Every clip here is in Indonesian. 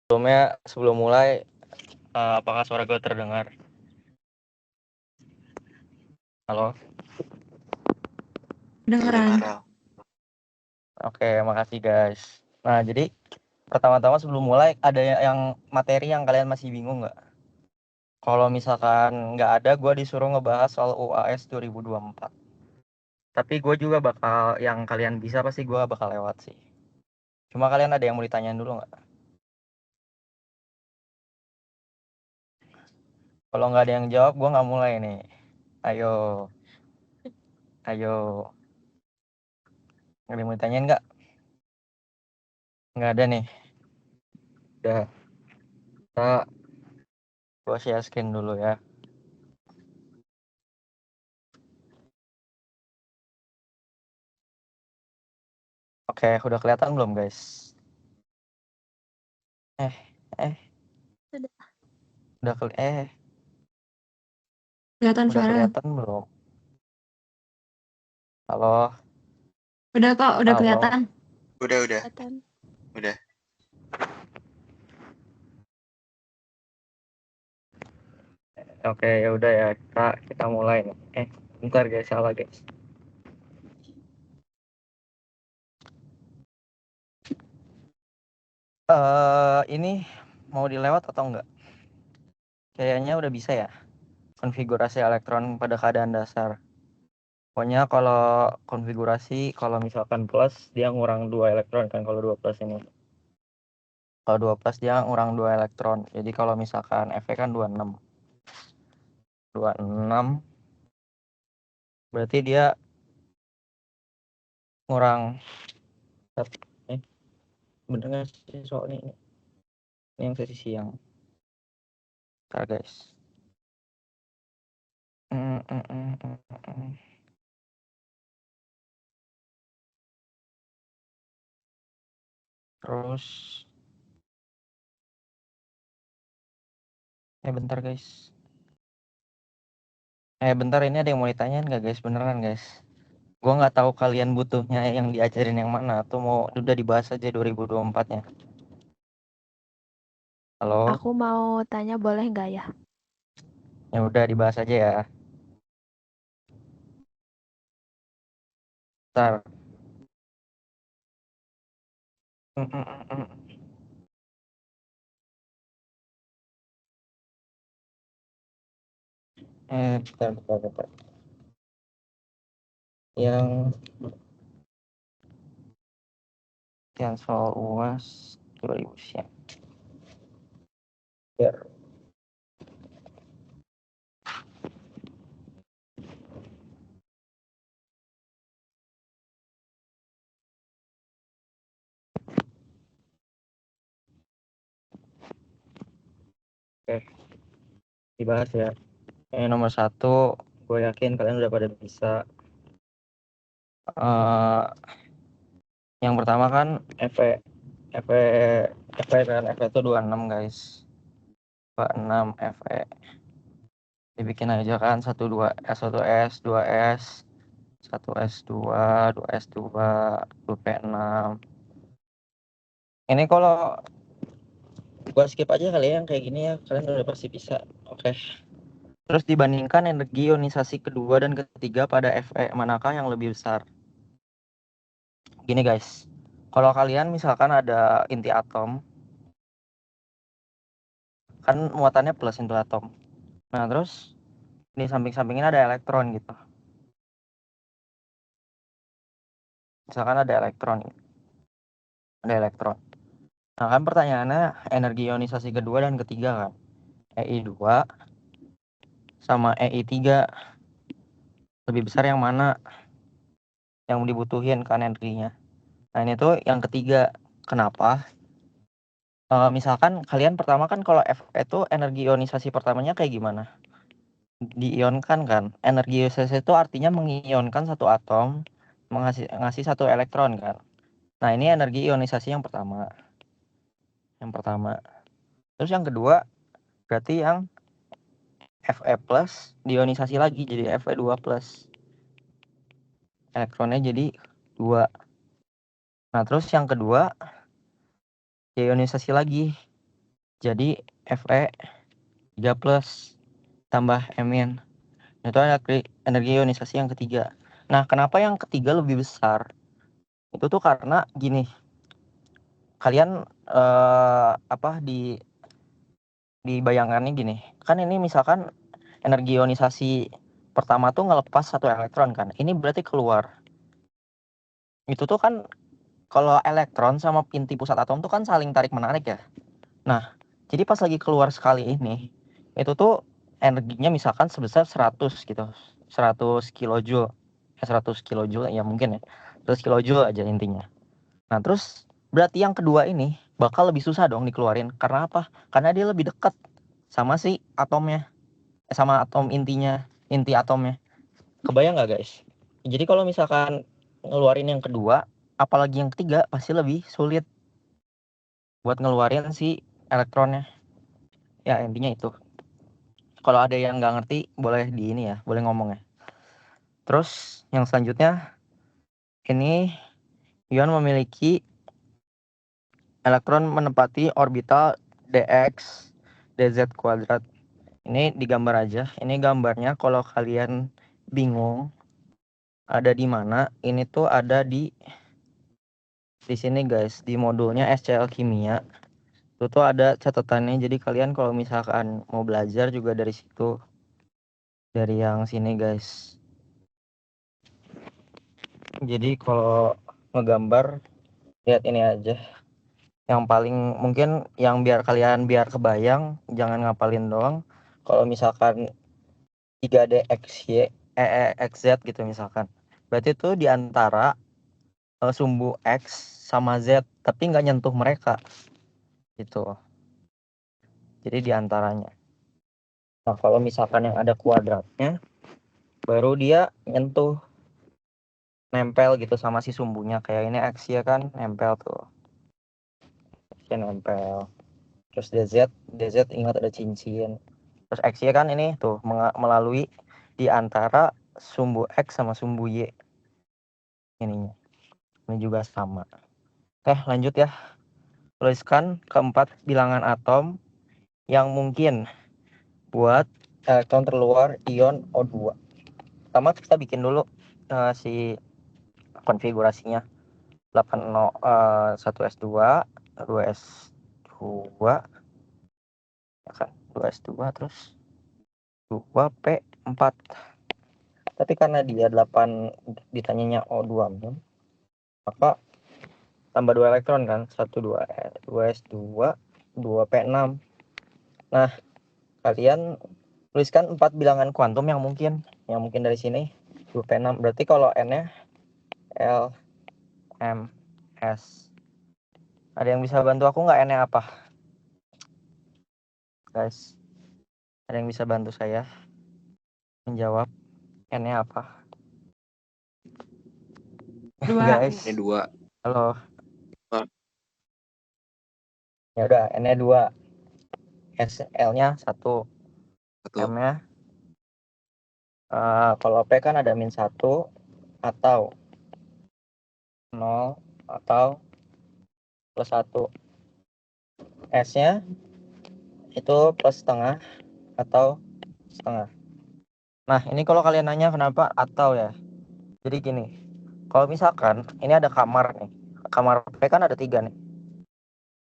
Sebelum mulai, apakah suara gue terdengar? Halo? Dengeran. Oke, makasih guys. Nah, jadi pertama-tama sebelum mulai, ada yang materi yang kalian masih bingung nggak? Kalau misalkan nggak ada, gue disuruh ngebahas soal UAS 2024. Tapi gue juga bakal, yang kalian bisa pasti gue bakal lewat sih. Cuma kalian ada yang mau ditanyain dulu nggak? Kalau nggak ada yang jawab, gue nggak mulai nih. Ayo, ayo. Ada yang mau ditanyain nggak? Nggak ada nih. Udah, kita gue share screen dulu ya. Oke, udah kelihatan belum guys? Udah Kelihatan udah suara. kelihatan belum? Halo, Udah kok, udah halo. kelihatan. Udah. Kelihatan. Udah. Oke, ya udah ya, kita mulai nih. Bentar guys, salah guys. Ini mau dilewat atau enggak? Kayaknya udah bisa ya. Konfigurasi elektron pada keadaan dasar. Pokoknya kalau konfigurasi, kalau misalkan plus dia ngurang 2 elektron kan, kalau 2 plus ini. Kalau 2 plus dia ngurang 2 elektron. Jadi kalau misalkan F kan 26. 26 berarti dia ngurang bener nggak sih soal ini yang sesi siang. Bentar guys. Terus bentar guys. Bentar, ini ada yang mau ditanyain nggak guys? Beneran guys. Gua nggak tahu kalian butuhnya yang diajarin yang mana, atau mau udah dibahas aja 2024-nya. Halo? Aku mau tanya boleh nggak ya? Ya udah dibahas aja ya. Ntar. Bentar. Yang soal UAS 2000 siang. Biar. Oke, dibahas ya. Nomor 1, gue yakin kalian udah pada bisa. Yang pertama kan FV kan, FV itu 26 guys. 26 FV. Dibikin aja kan 1S, 2S, 1S2, 2S2, 2P6. Ini kalau gua skip aja kali ya yang kayak gini ya, kalian udah pasti bisa. Oke. Terus dibandingkan energi ionisasi kedua dan ketiga pada Fe, manakah yang lebih besar? Gini guys, kalau kalian misalkan ada inti atom, kan muatannya plus inti atom. Nah terus di samping-sampingnya ada elektron gitu. Misalkan ada elektron. Nah kan pertanyaannya energi ionisasi kedua dan ketiga kan. EI2 sama EI3 lebih besar yang mana yang dibutuhin kan energinya. Nah ini tuh yang ketiga. Kenapa? Misalkan kalian pertama kan kalau Fe itu energi ionisasi pertamanya kayak gimana? Diionkan kan. Energi ionisasi itu artinya mengionkan satu atom ngasih satu elektron kan. Nah ini energi ionisasi yang pertama. Terus yang kedua berarti yang Fe plus diionisasi lagi jadi Fe2 plus. Elektronnya jadi 2. Nah terus yang kedua ionisasi lagi Jadi Fe 3 plus tambah Min. Itu ada energi ionisasi yang ketiga. Nah, kenapa yang ketiga lebih besar? Itu tuh karena gini. Kalian dibayangannya gini. Kan ini misalkan energi ionisasi pertama tuh ngelepas satu elektron kan. Ini berarti keluar. Itu tuh kan kalau elektron sama inti pusat atom tuh kan saling tarik menarik ya. Nah, jadi pas lagi keluar sekali ini, itu tuh energinya misalkan sebesar 100 gitu. 100 kilojoule. 100 kilojoule ya mungkin ya. 100 kilojoule aja intinya. Nah, terus berarti yang kedua ini bakal lebih susah dong dikeluarin. Karena apa? Karena dia lebih dekat sama si atomnya. Sama atom inti atomnya. Kebayang nggak guys? Jadi kalau misalkan ngeluarin yang kedua, apalagi yang ketiga pasti lebih sulit buat ngeluarin si elektronnya. Ya intinya itu. Kalau ada yang nggak ngerti boleh di ini ya, boleh ngomong ya. Terus yang selanjutnya ini ion memiliki elektron menempati orbital dx dz kuadrat. Ini digambar aja. Ini gambarnya kalau kalian bingung ada di mana, ini tuh ada di sini guys, di modulnya SCL kimia. Itu tuh ada catatannya. Jadi kalian kalau misalkan mau belajar juga dari situ. Dari yang sini guys. Jadi kalau ngegambar lihat ini aja. Yang paling mungkin yang biar kalian biar kebayang, jangan ngapalin doang. Kalau misalkan 3DXY XZ gitu misalkan. Berarti itu di antara sumbu X sama Z, tapi nggak nyentuh mereka. Gitu. Jadi di antaranya. Nah, kalau misalkan yang ada kuadratnya, baru dia nyentuh, nempel gitu sama si sumbunya. Kayak ini X ya kan, nempel tuh. X nempel. Terus DZ ingat ada cincin. Terus X ya kan ini tuh melalui di antara sumbu X sama sumbu Y. Ininya. Ini juga sama. Oke, lanjut ya. Tuliskan keempat bilangan atom yang mungkin buat elektron terluar ion O2. Pertama kita bikin dulu si konfigurasinya. 1S2, 2S2, ya kan? 2S2 terus 2P4. Tapi karena dia 8 ditanyanya O2 maka tambah 2 elektron kan, 2S2, 2P6. Nah, kalian tuliskan 4 bilangan kuantum yang mungkin dari sini 2P6. Berarti kalau N-nya L, M, S. Ada yang bisa bantu aku nggak N-nya apa? Guys, ada yang bisa bantu saya menjawab N-nya apa? Dua. Guys, Ini 2. halo. Ah. Ya udah, N-nya 2. L-nya 1. 1. M-nya kalau P kan ada -1 atau 0 atau +1. S-nya itu plus setengah atau setengah. Nah, ini kalau kalian nanya kenapa atau ya. Jadi gini, kalau misalkan ini ada kamar nih. Kamar P kan ada 3 nih.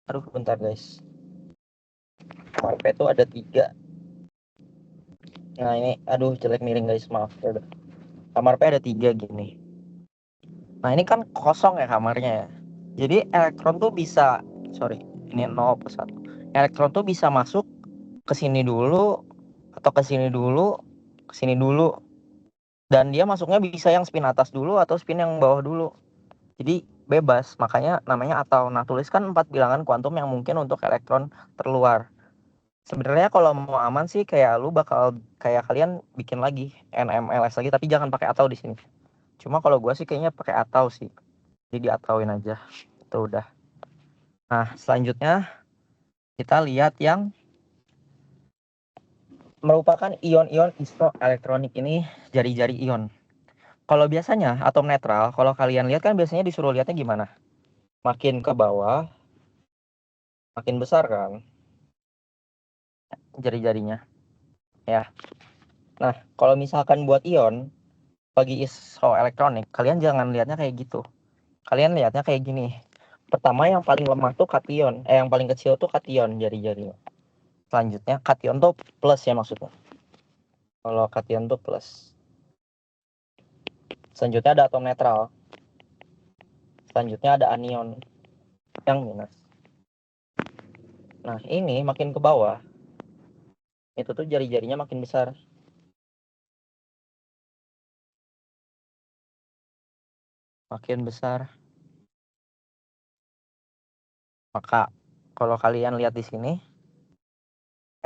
Aduh, bentar guys. Kamar P itu ada 3. Nah, ini aduh jelek miring guys, maaf ya udah. Kamar P ada 3 gini. Nah, ini kan kosong ya kamarnya ya. Jadi elektron tuh bisa, ini 0 plus 1. Elektron tuh bisa masuk ke sini dulu atau ke sini dulu, ke sini dulu. Dan dia masuknya bisa yang spin atas dulu atau spin yang bawah dulu. Jadi bebas, makanya namanya atau. Nah, tuliskan 4 bilangan kuantum yang mungkin untuk elektron terluar. Sebenarnya kalau mau aman sih kayak lu bakal kayak kalian bikin lagi NMLS lagi, tapi jangan pakai atau di sini. Cuma kalau gua sih kayaknya pakai atau sih. Jadi atauin aja. Itu udah. Nah, selanjutnya kita lihat yang merupakan ion-ion isoelektronik. Ini jari-jari ion. Kalau biasanya atom netral, kalau kalian lihat kan biasanya disuruh lihatnya gimana? Makin ke bawah, makin besar kan? jari-jarinya ya. Nah, kalau misalkan buat ion bagi isoelektronik, kalian jangan lihatnya kayak gitu. Kalian lihatnya kayak gini. Pertama yang paling lemah tuh kation, yang paling kecil tuh kation jari-jarinya. Selanjutnya kation tuh plus ya maksudnya. Kalau kation tuh plus. Selanjutnya ada atom netral. Selanjutnya ada anion yang minus. Nah, ini makin ke bawah, itu tuh jari-jarinya makin besar. Makin besar. Maka kalau kalian lihat di sini,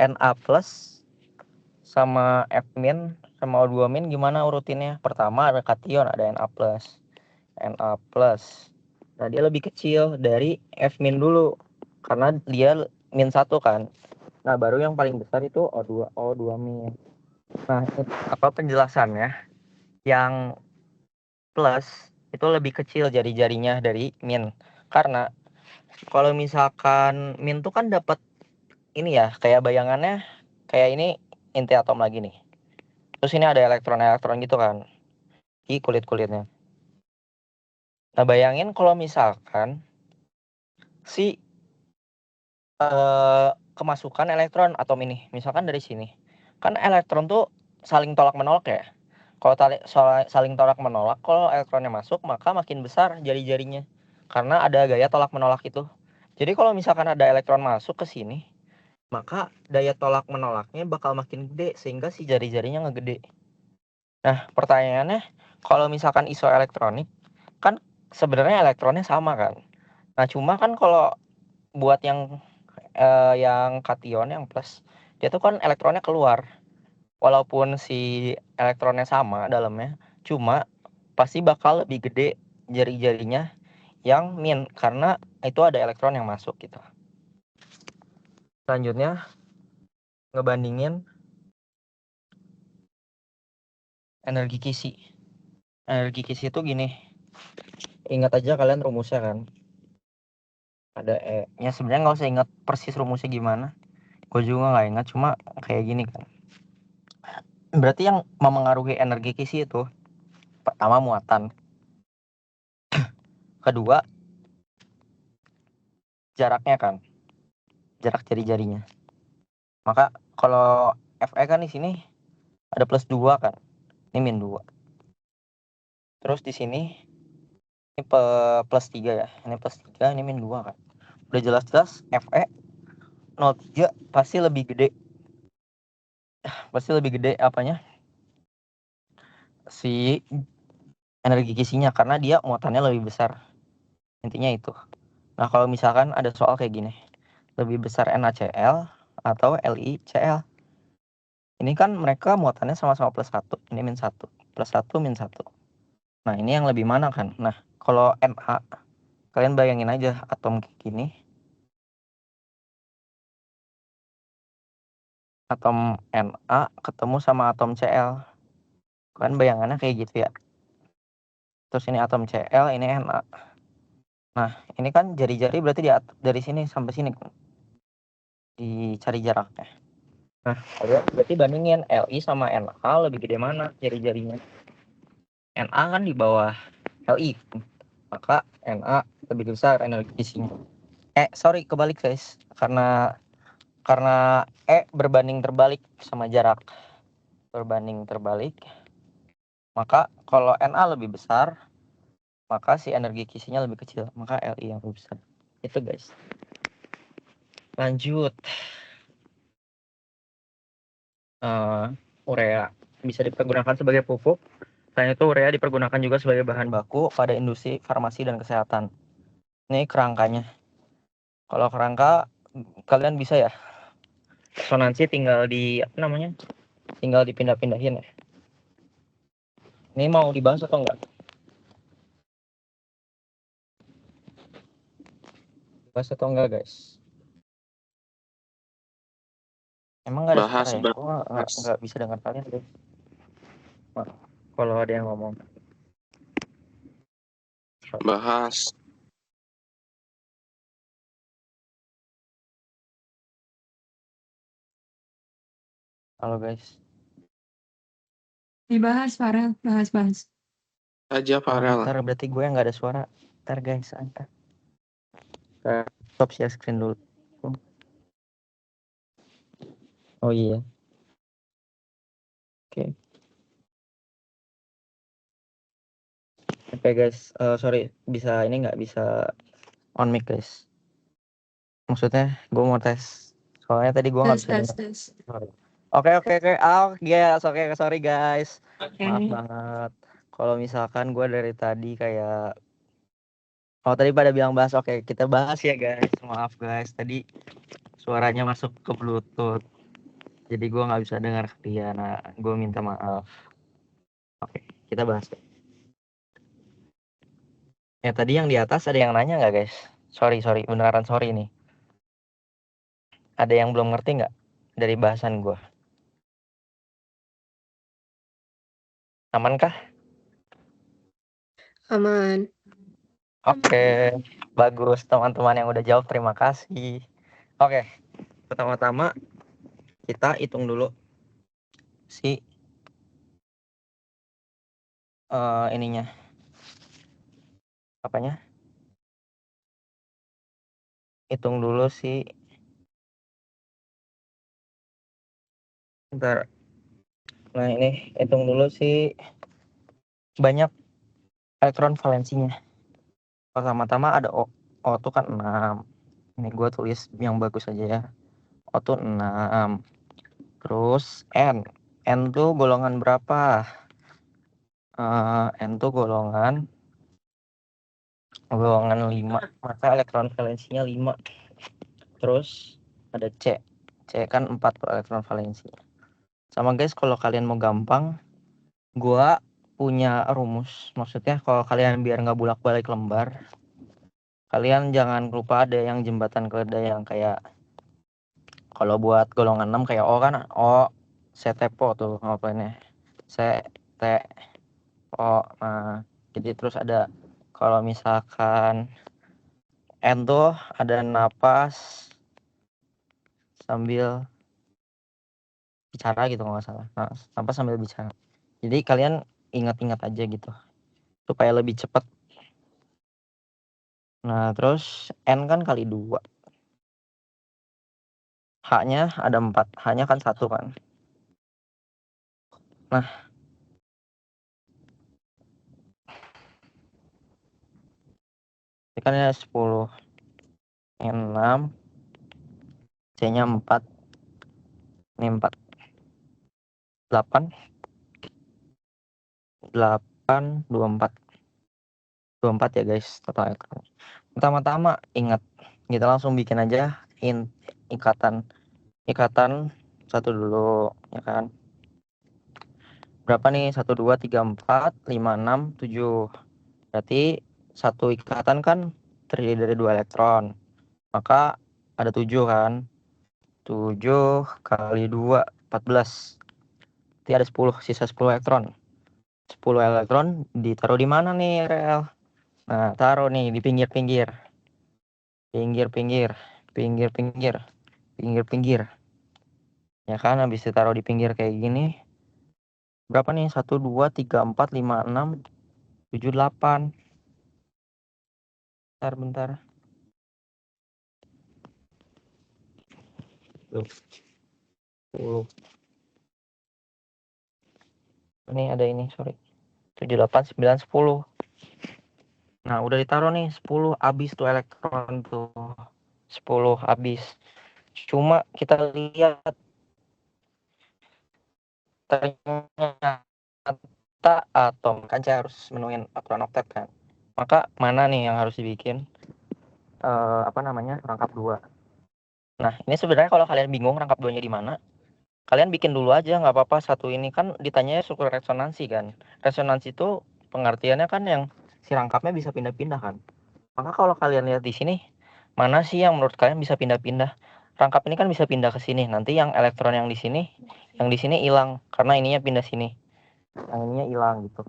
Na plus sama F min sama O2 min gimana urutinnya? Pertama ada kation, ada Na plus. Na plus. Nah, dia lebih kecil dari F min dulu karena dia min 1 kan. Nah, baru yang paling besar itu O2 min. Nah, apa penjelasannya? Yang plus itu lebih kecil jari-jarinya dari min. Karena kalau misalkan min tuh kan dapat ini ya, kayak bayangannya kayak ini inti atom lagi nih. Terus ini ada elektron-elektron gitu kan di kulit-kulitnya. Nah, bayangin kalau misalkan si kemasukan elektron atom ini, misalkan dari sini. Kan elektron tuh saling tolak menolak ya. Kalau saling tolak menolak, kalau elektronnya masuk maka makin besar jari-jarinya. Karena ada gaya tolak menolak itu. Jadi kalau misalkan ada elektron masuk ke sini, maka daya tolak menolaknya bakal makin gede sehingga si jari-jarinya ngegede. Nah, pertanyaannya, kalau misalkan isoelektronik, kan sebenarnya elektronnya sama kan. Nah, cuma kan kalau buat yang kation yang plus, dia tuh kan elektronnya keluar. Walaupun si elektronnya sama dalamnya, cuma pasti bakal lebih gede jari-jarinya yang min karena itu ada elektron yang masuk gitu. Selanjutnya ngebandingin energi kisi. Energi kisi itu gini. Ingat aja kalian rumusnya kan. Ada E-nya, sebenarnya nggak usah ingat persis rumusnya gimana. Gue juga nggak ingat, cuma kayak gini kan. Berarti yang memengaruhi energi kisi itu pertama muatan, kedua jaraknya kan, jarak jari-jarinya. Maka kalau Fe kan di sini ada plus 2 kan, ini min 2. Terus di sini ini plus 3 ya, ini plus 3, ini min 2 kan. Udah jelas-jelas Fe 03 pasti lebih gede. Pasti lebih gede apanya? Si energi kisinya karena dia muatannya lebih besar. Intinya itu. Nah, kalau misalkan ada soal kayak gini, lebih besar NaCl atau LiCl. Ini kan mereka muatannya sama-sama plus 1, ini min 1. Plus 1, min 1. Nah, ini yang lebih mana kan? Nah, kalau Na, kalian bayangin aja atom kayak gini. Atom Na ketemu sama atom Cl. Kalian bayangannya kayak gitu ya. Terus ini atom Cl, ini Na. Nah, ini kan jari-jari berarti dari sini sampai sini kan. Dicari jaraknya. Nah, berarti bandingin Li sama Na lebih gede mana jari-jarinya. Na kan di bawah Li. Maka Na lebih besar energi kisinya. Sorry, kebalik guys. Karena berbanding terbalik sama jarak. Berbanding terbalik. Maka kalau Na lebih besar, maka si energi kisinya lebih kecil. Maka Li yang lebih besar. Itu guys. Lanjut. Urea bisa dipergunakan sebagai pupuk. Selain itu urea dipergunakan juga sebagai bahan baku pada industri farmasi dan kesehatan. Ini kerangkanya. Kalau kerangka kalian bisa ya. Resonansi tinggal tinggal dipindah-pindahin ya. Ini mau dibahas atau enggak? Dibahas atau enggak guys? Emang nggak ada suara ya? Gue nggak bisa dengar kalian deh. Kalau ada yang ngomong. Bahas. Halo guys. Dibahas, Farel. Bahas. Aja Farel. Ntar berarti gue yang nggak ada suara. Ntar guys, ntar. Stop share screen dulu. Oh iya. Oke. Oke guys, sorry, bisa ini nggak bisa on mic guys. Maksudnya gue mau tes. Soalnya tadi gue nggak bisa dengar. Tes. Oke. Oh yes, oke, sorry guys. Oke. Maaf banget. Kalau misalkan gue dari tadi kayak tadi pada bilang bahas, oke kita bahas ya guys. Maaf guys, tadi suaranya masuk ke Bluetooth. Jadi gue nggak bisa dengar dia. Nah, gue minta maaf. Oke, kita bahas. Ya tadi yang di atas ada yang nanya nggak guys? Sorry, beneran sorry nih. Ada yang belum ngerti nggak dari bahasan gue? Aman kah? Aman. Oke, bagus teman-teman yang udah jawab, terima kasih. Oke, pertama-tama kita hitung dulu si ininya, apanya? Hitung dulu si, bentar. Nah ini hitung dulu si banyak elektron valensinya. Pertama-tama ada O tuh kan 6. Ini gue tulis yang bagus aja ya. O tuh 6. Terus N tuh golongan berapa? N tuh golongan 5. Maka elektron valensinya 5. Terus ada C kan 4 elektron valensi. Sama guys, kalau kalian mau gampang, gua punya rumus. Maksudnya kalau kalian biar nggak bolak-balik lembar, kalian jangan lupa ada yang jembatan keledai yang kayak kalau buat golongan 6 kayak O kan, O CTPO tuh ngapainnya, CTO. Nah jadi terus ada kalau misalkan N tuh ada napas sambil bicara gitu kalau nggak salah. Nah, napas sambil bicara. Jadi kalian ingat-ingat aja gitu supaya lebih cepat. Nah terus N kan kali 2, H-nya ada 4, H-nya kan 1 kan. Nah ini kan ada 10, ini 6, C-nya 4, ini 4, 8, 24 ya guys total. Pertama-tama ingat, kita langsung bikin aja ikatan satu dulu ya kan. Berapa nih? 1 2 3 4 5 6 7. Berarti satu ikatan kan terdiri dari 2 elektron. Maka ada 7 kan. 7 kali 2 14. Berarti ada 10, sisa 10 elektron. 10 elektron ditaruh di mana nih, Rel? Nah, taruh nih di pinggir-pinggir. Pinggir-pinggir. Ya kan, habis ditaruh di pinggir kayak gini. Berapa nih? 1 2 3 4 5 6 7 8. Bentar. Tuh. 10. Ini ada ini, sorry. 7 8 9 10. Nah, udah ditaruh nih 10, habis tuh elektron tuh. 10 habis. Cuma kita lihat ternyata atom kan saya harus menuin aturan oktet kan. Maka mana nih yang harus dibikin rangkap 2. Nah, ini sebenarnya kalau kalian bingung rangkap 2-nya di mana, kalian bikin dulu aja, nggak apa-apa. Satu ini kan ditanya struktur resonansi kan. Resonansi itu pengertiannya kan yang si rangkapnya bisa pindah-pindah kan. Maka kalau kalian lihat di sini, mana sih yang menurut kalian bisa pindah-pindah? Rangkap ini kan bisa pindah ke sini. Nanti yang elektron yang di sini hilang karena ininya pindah sini. Yang ininya hilang gitu.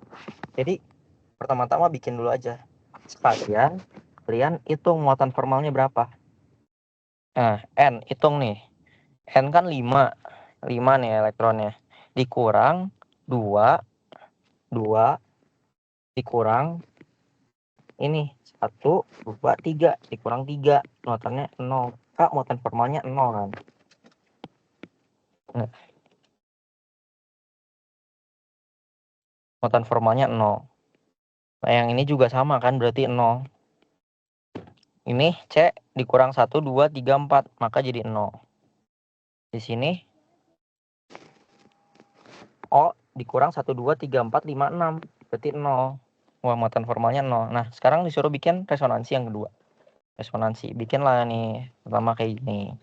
Jadi pertama-tama bikin dulu aja. Sekalian kalian hitung muatan formalnya berapa. Nah, N hitung nih. N kan 5. 5 nih elektronnya. Dikurang 2 dikurang ini 1, 2, 3 dikurang 3. Muatannya 0. Kak, muatan formalnya 0 kan. Nah, muatan formalnya 0. Nah, yang ini juga sama kan, berarti 0. Ini C dikurang 1, 2, 3, 4, maka jadi 0. Di sini O dikurang 1, 2, 3, 4, 5, 6, berarti 0. Wah, muatan formalnya 0. Nah, sekarang disuruh bikin resonansi yang kedua. Resonansi, bikinlah nih, pertama kayak gini.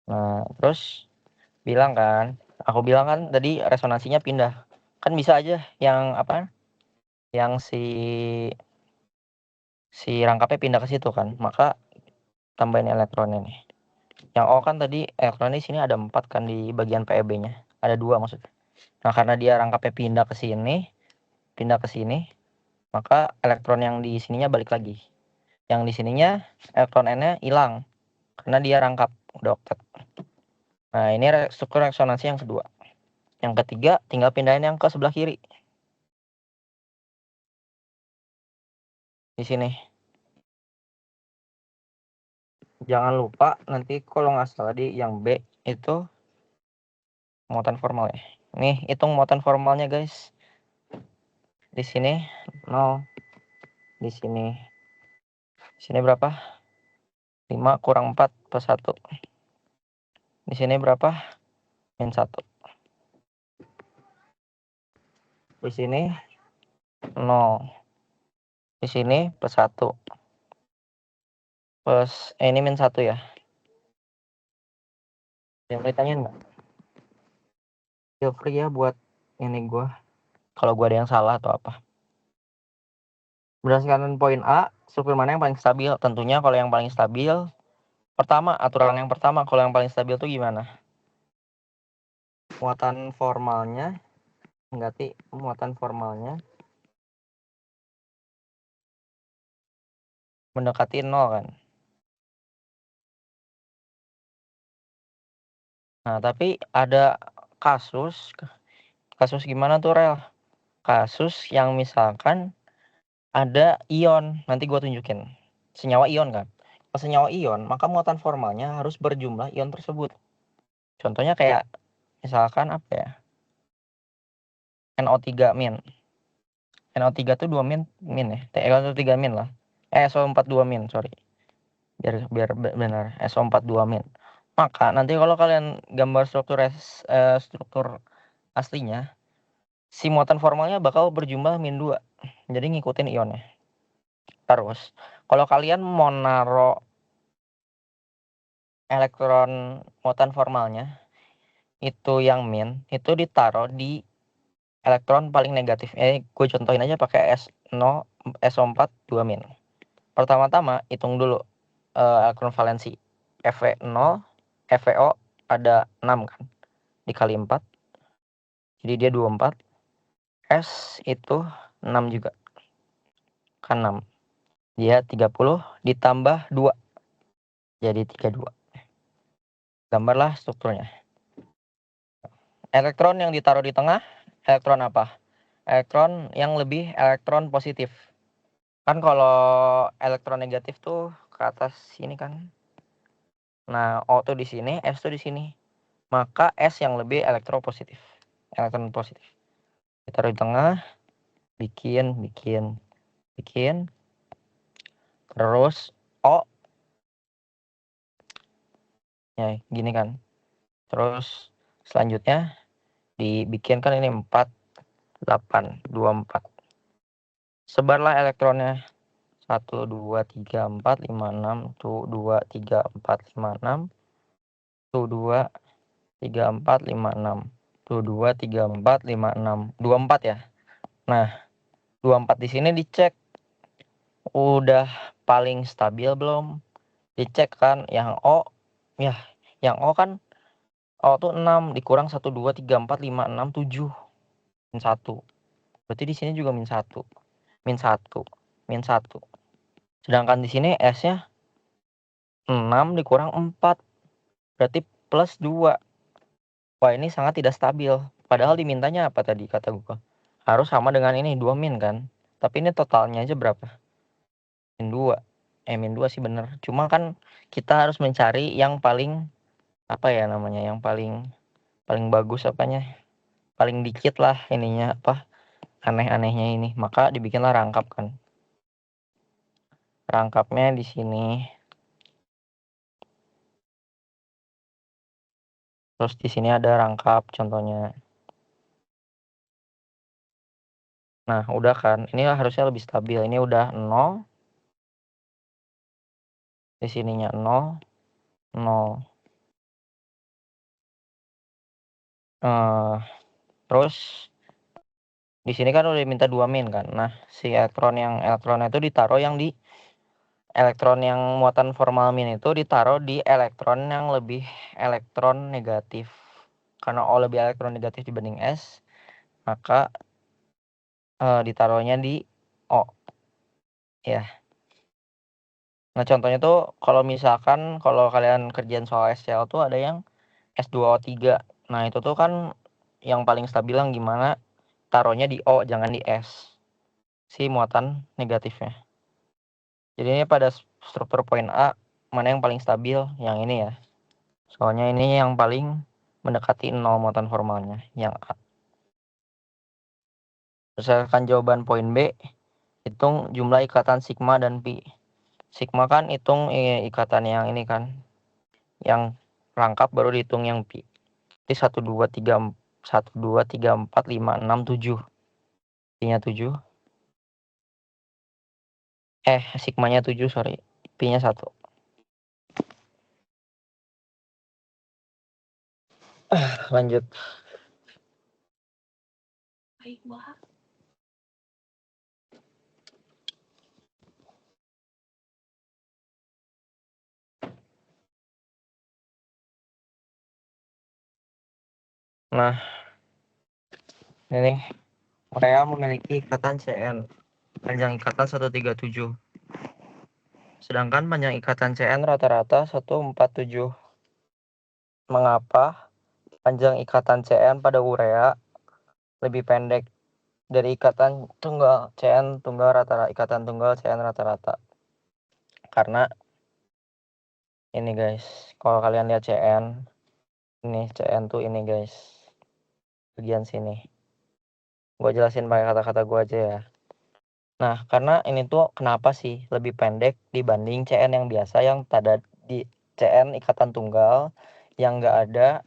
Nah, terus bilang kan, aku bilang kan tadi resonansinya pindah. Kan bisa aja yang apa? Yang si rangkapnya pindah ke situ kan. Maka tambahin elektronnya nih. Yang O kan tadi elektronnya di sini ada 4 kan di bagian PEB-nya. Ada 2 maksudnya. Nah, karena dia rangkapnya pindah ke sini, maka elektron yang di sininya balik lagi. Yang di sininya elektron N-nya hilang karena dia rangkap udah oktet. Nah, ini struktur resonansi yang kedua. Yang ketiga tinggal pindahin yang ke sebelah kiri. Di sini. Jangan lupa nanti kalau nggak salah di yang B itu muatan formal ya. Nih, hitung muatan formalnya, guys. Di sini 0. Di sini. Di sini berapa? 5 kurang 4 plus 1. Di sini berapa? Min 1. Di sini 0. Di sini plus 1. Plus ini min 1 ya. Yang mau ditanyain nggak? Feel free ya buat ini gue. Kalau gue ada yang salah atau apa. Berdasarkan poin A, struktur mana yang paling stabil? Tentunya kalau yang paling stabil, pertama, aturan yang pertama, kalau yang paling stabil itu gimana? Muatan formalnya, muatan formalnya mendekati 0 kan. Nah, tapi ada kasus gimana tuh, Rel? Kasus yang misalkan ada ion, nanti gue tunjukin. Senyawa ion kan. Kalau senyawa ion, maka muatan formalnya harus berjumlah ion tersebut. Contohnya kayak misalkan apa ya? NO3 min. NO3 tuh 2 min ya. TeO3 min lah. SO4 2 min, sorry. Biar benar. SO4 2 min. Maka nanti kalau kalian gambar struktur aslinya, si muatan formalnya bakal berjumlah min 2. Jadi ngikutin ionnya. Terus, kalau kalian mau naro elektron muatan formalnya, itu yang min, itu ditaruh di elektron paling negatif. Gue contohin aja pakai S0, SO4 2 min. Pertama-tama hitung dulu elektron valensi. FV0, FVO ada 6 kan. Dikali 4. Jadi dia 24. S itu 6 juga. Kan 6. Dia 30 ditambah 2. Jadi 32. Gambarlah strukturnya. Elektron yang ditaruh di tengah, elektron apa? Elektron yang lebih elektron positif. Kan kalau elektron negatif tuh ke atas sini kan. Nah, O tuh di sini, S tuh di sini. Maka S yang lebih elektropositif. Elektron positif. Ditaruh di tengah, bikin. Terus O ya gini kan. Terus selanjutnya dibikin kan ini 4, 8, 24. Sebarlah elektronnya. 1, 2, 3, 4, 5, 6. Tuh 2, 3, 4, 5, 6. Tuh 2, 3, 4, 5, 6. Tuh 2, 3, 4, 5, 6. 24 ya. Nah, 24 di sini dicek. Udah paling stabil belum? Dicek kan yang O. Ya, yang O kan O tuh 6 dikurang 1, 2, 3, 4, 5, 6, 7. Min 1. Berarti di sini juga min 1. Min 1. Min 1. Sedangkan di sini S-nya 6 dikurang 4. Berarti plus 2. Wah, ini sangat tidak stabil. Padahal dimintanya apa tadi kata gua? Harus sama dengan ini 2 min kan. Tapi ini totalnya aja berapa? Min 2. Min 2 sih bener. Cuma kan kita harus mencari yang paling apa ya namanya? Yang paling bagus apanya? Paling dikit lah ininya apa? Aneh-anehnya ini. Maka dibikinlah rangkap kan. Rangkapnya di sini. Terus di sini ada rangkap contohnya. Nah, udah kan. Ini harusnya lebih stabil. Ini udah 0. Di sininya 0, 0. Terus di sini kan udah minta 2 min kan. Nah, si elektronnya itu ditaruh yang di elektron yang muatan formal min itu ditaruh di elektron yang lebih elektron negatif. Karena O lebih elektron negatif dibanding S, maka ditaruhnya di O. Ya. Nah, contohnya tuh kalau misalkan kalau kalian kerjaan soal SCl tuh ada yang S2O3. Nah, itu tuh kan yang paling stabil yang gimana taruhnya di O jangan di S. Si muatan negatifnya. Jadi ini pada struktur poin A mana yang paling stabil? Yang ini ya. Soalnya ini yang paling mendekati 0 muatan formalnya, yang A. Berdasarkan jawaban poin B, hitung jumlah ikatan sigma dan pi. Sigma kan hitung ikatan yang ini kan, yang rangkap baru dihitung yang pi. Jadi 1, 2, 3, 4, 5, 6, 7. Pi-nya 7. Sigmanya 7, sorry. Pi-nya 1. Lanjut. Baik, Wah. Nah, ini urea memiliki ikatan Cn. Panjang ikatan 137. Sedangkan panjang ikatan Cn rata-rata 147. Mengapa panjang ikatan Cn pada urea lebih pendek dari ikatan tunggal Cn tunggal rata-rata, ikatan tunggal Cn rata-rata? Karena ini guys, kalau kalian lihat Cn, ini Cn tuh ini guys, bagian sini. Gue jelasin pakai kata-kata gue aja ya. Nah, karena ini tuh kenapa sih lebih pendek dibanding Cn yang biasa yang ada di Cn ikatan tunggal yang nggak ada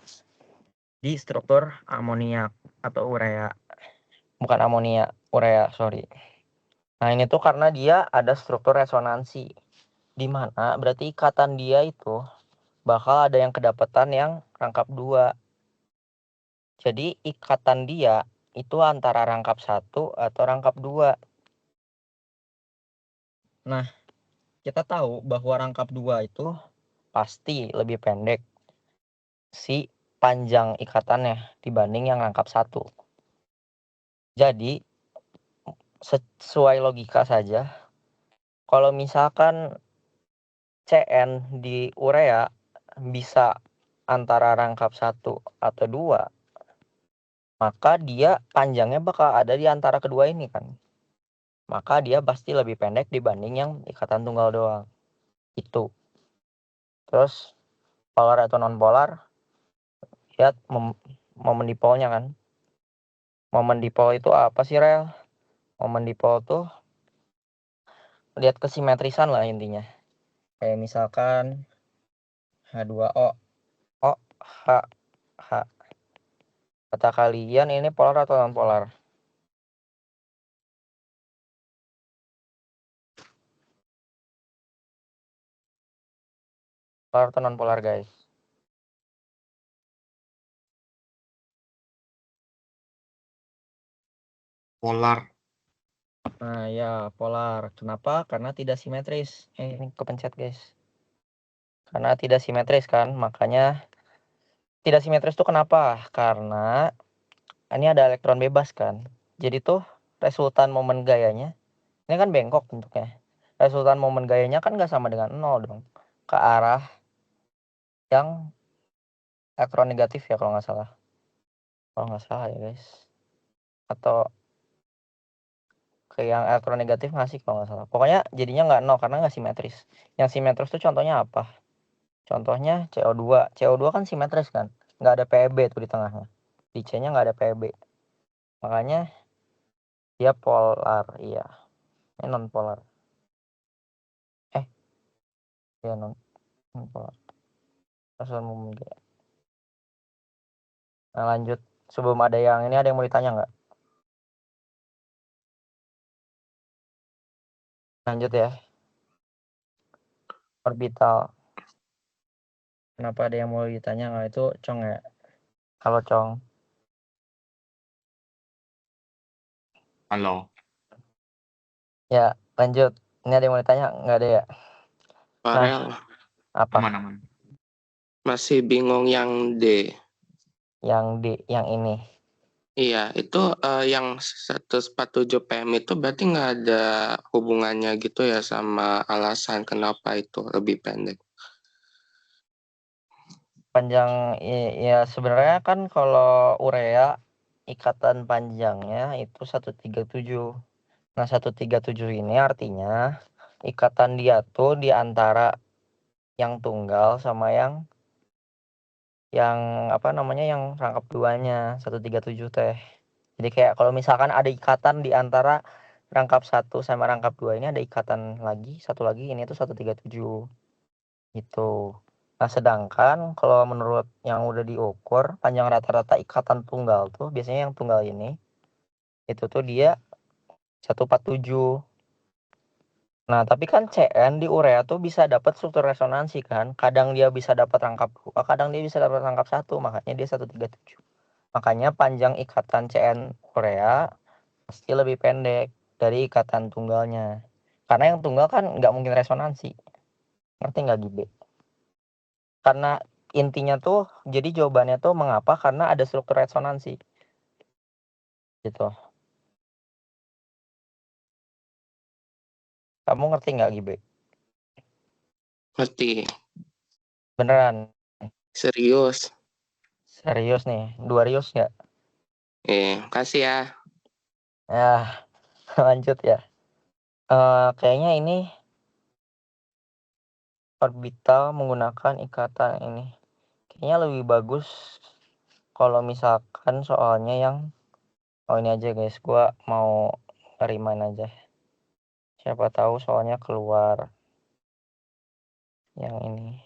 di struktur amoniak atau urea. Bukan amonia, urea, sorry. Nah, ini tuh karena dia ada struktur resonansi. Di mana berarti ikatan dia itu bakal ada yang kedapatan yang rangkap 2. Jadi ikatan dia itu antara rangkap 1 atau rangkap 2. Nah, kita tahu bahwa rangkap 2 itu pasti lebih pendek si panjang ikatannya dibanding yang rangkap 1. Jadi sesuai logika saja, kalau misalkan Cn di urea bisa antara rangkap 1 atau 2, maka dia panjangnya bakal ada di antara kedua ini kan. Maka dia pasti lebih pendek dibanding yang ikatan tunggal doang. Itu. Terus polar atau non polar, lihat momen dipolnya kan. Momen dipol itu apa sih, Rel? Momen dipol tuh lihat kesimetrisan lah intinya. Kayak misalkan H2O, O, H, H. Kata kalian ini polar atau non polar? Polar atau non polar, guys? Polar. Nah, ya polar. Kenapa? Karena tidak simetris. Ini kepencet, guys. Karena tidak simetris kan, makanya tidak simetris itu kenapa? Karena ini ada elektron bebas kan. Jadi tuh resultan momen gayanya, ini kan bengkok bentuknya. Resultan momen gayanya kan nggak sama dengan 0 dong. Ke arah yang elektron negatif ya kalau nggak salah. kalau nggak salah ya guys. Atau ke yang elektronegatif nggak sih kalau nggak salah. Pokoknya jadinya nggak nol karena nggak simetris. Yang simetris tuh contohnya apa? Contohnya CO2. CO2 kan simetris kan, nggak ada PeB tuh di tengahnya. Di C-nya nggak ada PeB. Makanya dia polar, iya. Ini non polar. Ya non polar. Asal umum G. Nah lanjut, sebelum ada yang ini, ada yang mau ditanya nggak? Lanjut ya. Orbital. Kenapa ada yang mau ditanya nggak? Itu Cong ya. Halo Cong. Halo. Ya lanjut. Ini ada yang mau ditanya nggak ada ya? Farel, Apa? Aman. masih bingung yang D. Yang D, yang ini. Iya, itu yang 147 PM itu berarti nggak ada hubungannya gitu ya sama alasan kenapa itu lebih pendek. Panjang ya sebenarnya kan kalau urea ikatan panjangnya itu 137. Nah 137 ini artinya ikatan dia tuh di antara yang tunggal sama yang apa namanya, yang rangkap duanya 137 teh. Jadi kayak kalau misalkan ada ikatan di antara rangkap 1 sama rangkap 2 ini, ada ikatan lagi, satu lagi, ini tuh 137 gitu. Nah sedangkan kalau menurut yang udah diukur panjang rata-rata ikatan tunggal tuh biasanya yang tunggal ini itu tuh dia 147. Nah tapi kan CN di urea tuh bisa dapat struktur resonansi kan, kadang dia bisa dapat rangkap 2, kadang dia bisa dapat rangkap 1, makanya dia 137. Makanya panjang ikatan CN urea pasti lebih pendek dari ikatan tunggalnya. Karena yang tunggal kan nggak mungkin resonansi. Ngerti nggak Gibe? Karena intinya tuh, jadi jawabannya tuh mengapa? Karena ada struktur resonansi. Gitu. Kamu ngerti nggak Gibe? Ngerti? Beneran? Serius? Serius nih? 2 rius nggak? Kasih ya. Ya, lanjut ya. Kayaknya ini orbital menggunakan ikatan ini. Kayaknya lebih bagus kalau misalkan soalnya yang ini aja guys, gua mau remind aja. Siapa tahu soalnya keluar yang ini.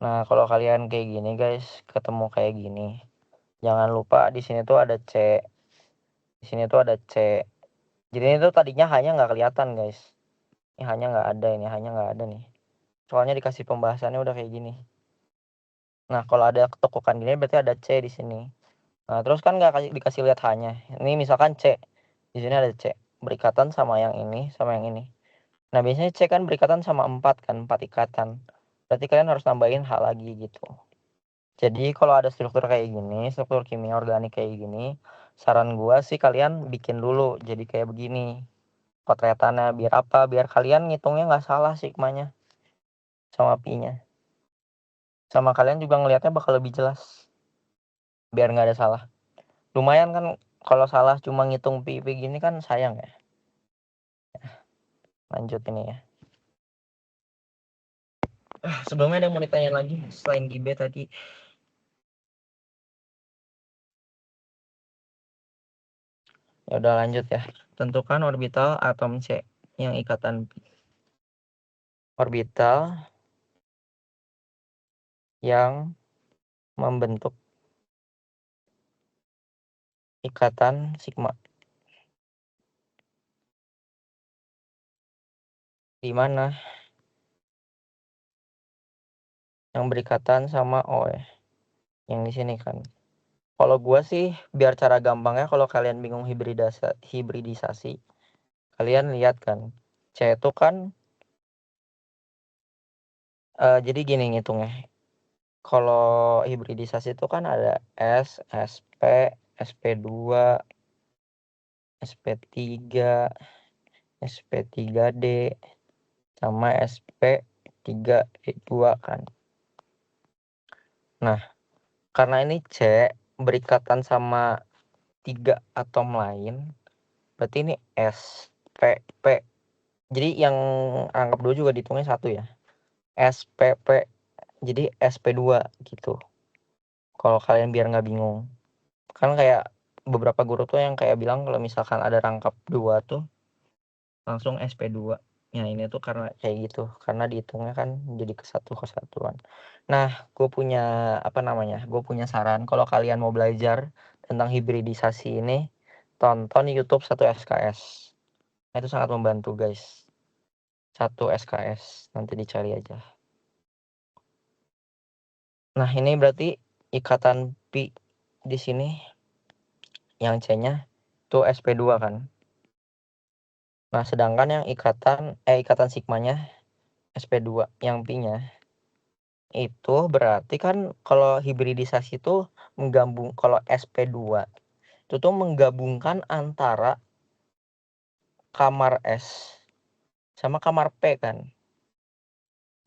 Nah, kalau kalian kayak gini guys, ketemu kayak gini, jangan lupa di sini tuh ada C. Di sini tuh ada C. Jadi ini tuh tadinya hanya nggak kelihatan guys. Ini hanya nggak ada, ini hanya nggak ada nih. Soalnya dikasih pembahasannya udah kayak gini. Nah, kalau ada ketekukan gini berarti ada C di sini. Nah, terus kan nggak dikasih lihat hanya. Ini misalkan C. Di sini ada C. Berikatan sama yang ini, sama yang ini. Nah, biasanya C kan berikatan sama 4 kan, 4 ikatan. Berarti kalian harus nambahin H lagi gitu. Jadi kalau ada struktur kayak gini, struktur kimia organik kayak gini, saran gua sih kalian bikin dulu jadi kayak begini. Potretannya biar apa? Biar kalian ngitungnya nggak salah sigmanya sama pi-nya. Sama kalian juga ngelihatnya bakal lebih jelas. Biar nggak ada salah. Lumayan kan kalau salah cuma ngitung pi gini kan sayang ya. Lanjut ini ya. Sebelumnya ada yang mau ditanya lagi selain Gibe tadi? Ya udah lanjut ya. Tentukan orbital atom C yang ikatan pi. Orbital yang membentuk ikatan sigma. Di mana yang berikatan sama O ya. Yang di sini kan. Kalau gua sih biar cara gampangnya, kalau kalian bingung hibridisasi, kalian lihat kan. C itu kan jadi gini ngitungnya. Kalau hibridisasi itu kan ada S, SP, SP2, SP3, SP3D, sama SP3D2 kan. Nah, karena ini C, berikatan sama 3 atom lain, berarti ini S, P, P. Jadi yang rangkap 2 juga dihitungnya 1 ya. S, P, P. Jadi SP2 gitu. Kalau kalian biar nggak bingung. Kan kayak beberapa guru tuh yang kayak bilang kalau misalkan ada rangkap 2 tuh langsung SP2. Ya ini tuh karena kayak gitu. Karena dihitungnya kan jadi kesatuan. Nah, gue punya gue punya saran kalau kalian mau belajar tentang hibridisasi ini, tonton YouTube 1 SKS. Nah, itu sangat membantu guys. 1 SKS, nanti dicari aja. Nah, ini berarti ikatan pi di sini yang C-nya itu SP2 kan. Nah, sedangkan yang ikatan sigmanya SP2 yang pi-nya itu berarti kan kalau hibridisasi itu kalau SP2 itu tuh menggabungkan antara kamar S sama kamar P kan.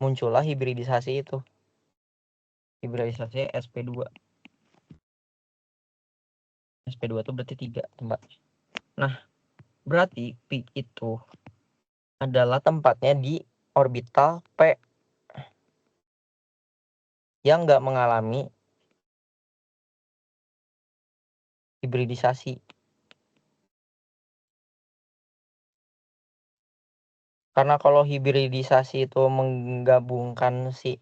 Muncullah hibridisasi itu. Hibridisasi SP2. SP2 itu berarti 3 tempatnya. Nah, berarti pi itu adalah tempatnya di orbital P yang nggak mengalami hibridisasi. Karena kalau hibridisasi itu menggabungkan si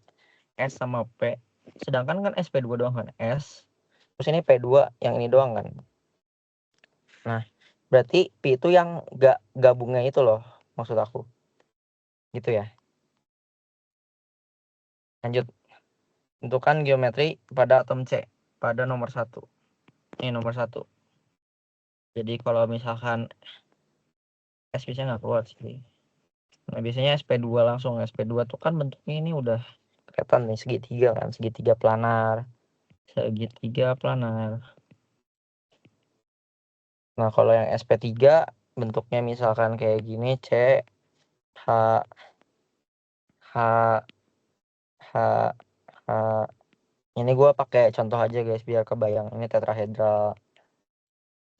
S sama P, sedangkan kan SP2 doang kan S, terus ini P2 yang ini doang kan. Nah, berarti pi itu yang nggak gabungnya itu loh, maksud aku. Gitu ya. Lanjut. Tentukan geometri pada atom C pada nomor 1. Ini nomor 1. Jadi kalau misalkan S bisa nggak keluar sih. Nah, biasanya SP2 langsung. SP2 tuh kan bentuknya ini udah kelihatan nih, segitiga kan, segitiga planar. Nah, kalau yang SP3 bentuknya misalkan kayak gini, C, H, H, H, H. Ini gue pakai contoh aja guys biar kebayang. Ini tetrahedral.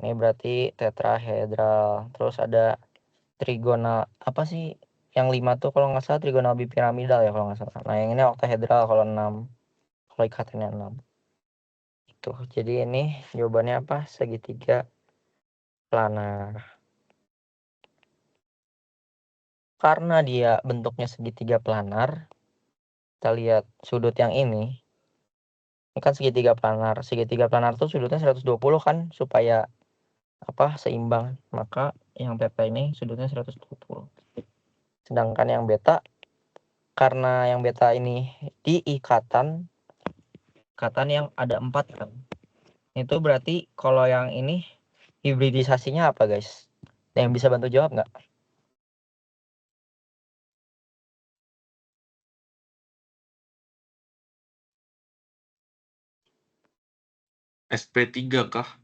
Ini berarti tetrahedral. Terus ada trigonal, apa sih yang 5 tuh kalau nggak salah trigonal bipiramidal ya kalau nggak salah. Nah, yang ini oktahedral kalau 6. Kalau ikatannya 6. Itu. Jadi ini jawabannya apa? Segitiga planar. Karena dia bentuknya segitiga planar, kita lihat sudut yang ini kan segitiga planar. Segitiga planar tuh sudutnya 120 kan supaya seimbang. Maka yang theta ini sudutnya 120. Sedangkan yang beta, karena yang beta ini di ikatan yang ada 4 kan. Itu berarti kalau yang ini hibridisasinya apa guys? Yang bisa bantu jawab nggak? SP3 kah?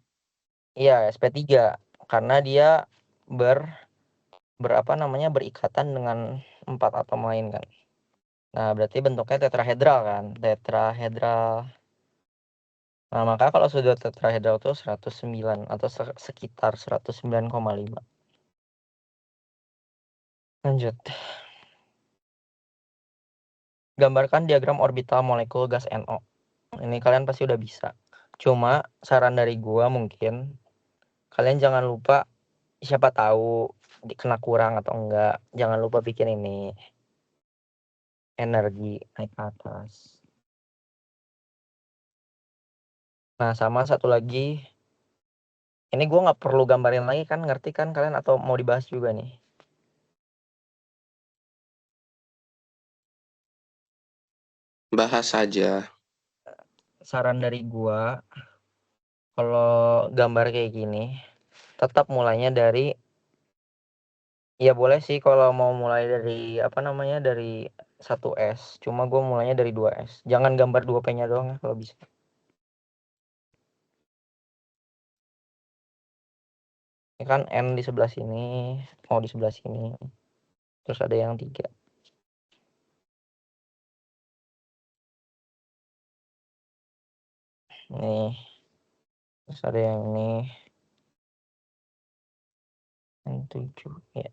Iya, SP3 karena dia berikatan dengan 4 atom lain kan. Nah, berarti bentuknya tetrahedral kan? Tetrahedral. Nah, maka kalau sudut tetrahedral itu 109 atau sekitar 109,5. Lanjut. Gambarkan diagram orbital molekul gas NO. Ini kalian pasti udah bisa. Cuma saran dari gua mungkin kalian jangan lupa, siapa tahu kena kurang atau enggak, jangan lupa bikin ini energi naik ke atas. Nah, sama satu lagi, ini gue nggak perlu gambarin lagi kan, ngerti kan kalian atau mau dibahas juga nih? Bahas saja. Saran dari gue, kalau gambar kayak gini, tetap mulainya dari, ya boleh sih kalau mau mulai dari dari 1S, cuma gue mulainya dari 2S. Jangan gambar 2P-nya doang ya kalau bisa. Ini kan N di sebelah sini, mau di sebelah sini. Terus ada yang 3. Nih. Terus ada yang ini N7 ya.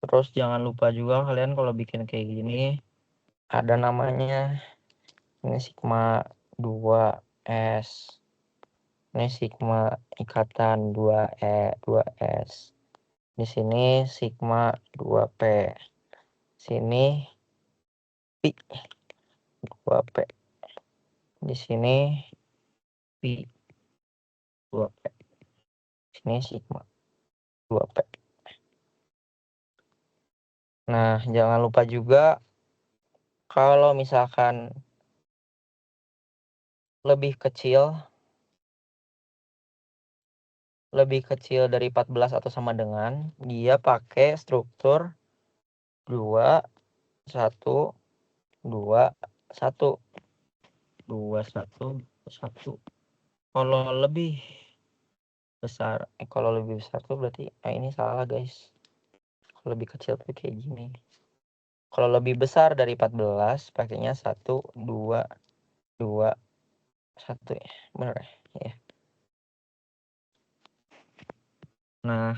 Terus jangan lupa juga kalian kalau bikin kayak gini ada namanya ini sigma 2S. Ini sigma ikatan 2S. Di sini sigma 2P. Sini pi 2P. Di sini pi 2P. Sini sigma 2P. Nah, jangan lupa juga kalau misalkan lebih kecil dari 14 atau sama dengan, dia pakai struktur 2 1 2 1 2 1 1. Kalau lebih besar tuh berarti ini salah guys. Kalau lebih kecil tuh kayak gini. Kalau lebih besar dari 14 pakainya 1 2 2 1 ya. Bener ya. Nah,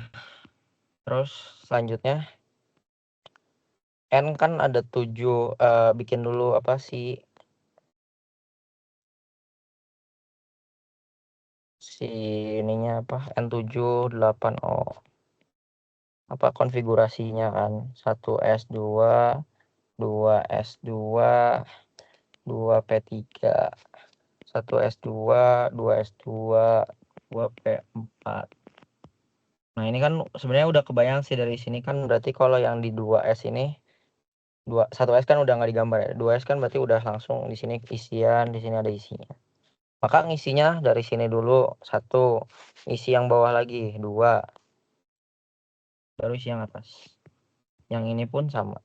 terus selanjutnya N kan ada 7, bikin dulu apa sih ininya apa N7 8O. Apa konfigurasinya kan 1S2 2S2 2P3 1S2 2S2 2P4. Nah, ini kan sebenarnya udah kebayang sih dari sini kan, berarti kalau yang di 2S ini 1S kan udah nggak digambar ya. 2S kan berarti udah langsung di sini isian, di sini ada isinya. Maka ngisinya dari sini dulu 1, isi yang bawah lagi 2, baru isi yang atas. Yang ini pun sama.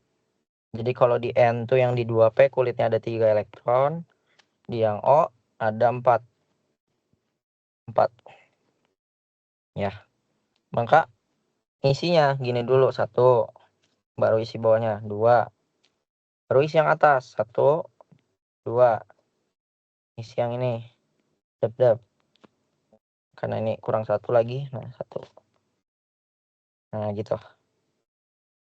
Jadi kalau di N tuh yang di 2P kulitnya ada 3 elektron, di yang O ada 4. Ya. Maka isinya gini dulu 1, baru isi bawahnya 2, baru isi yang atas 1 2, isi yang ini dap karena ini kurang 1 lagi, nah 1. Nah gitu.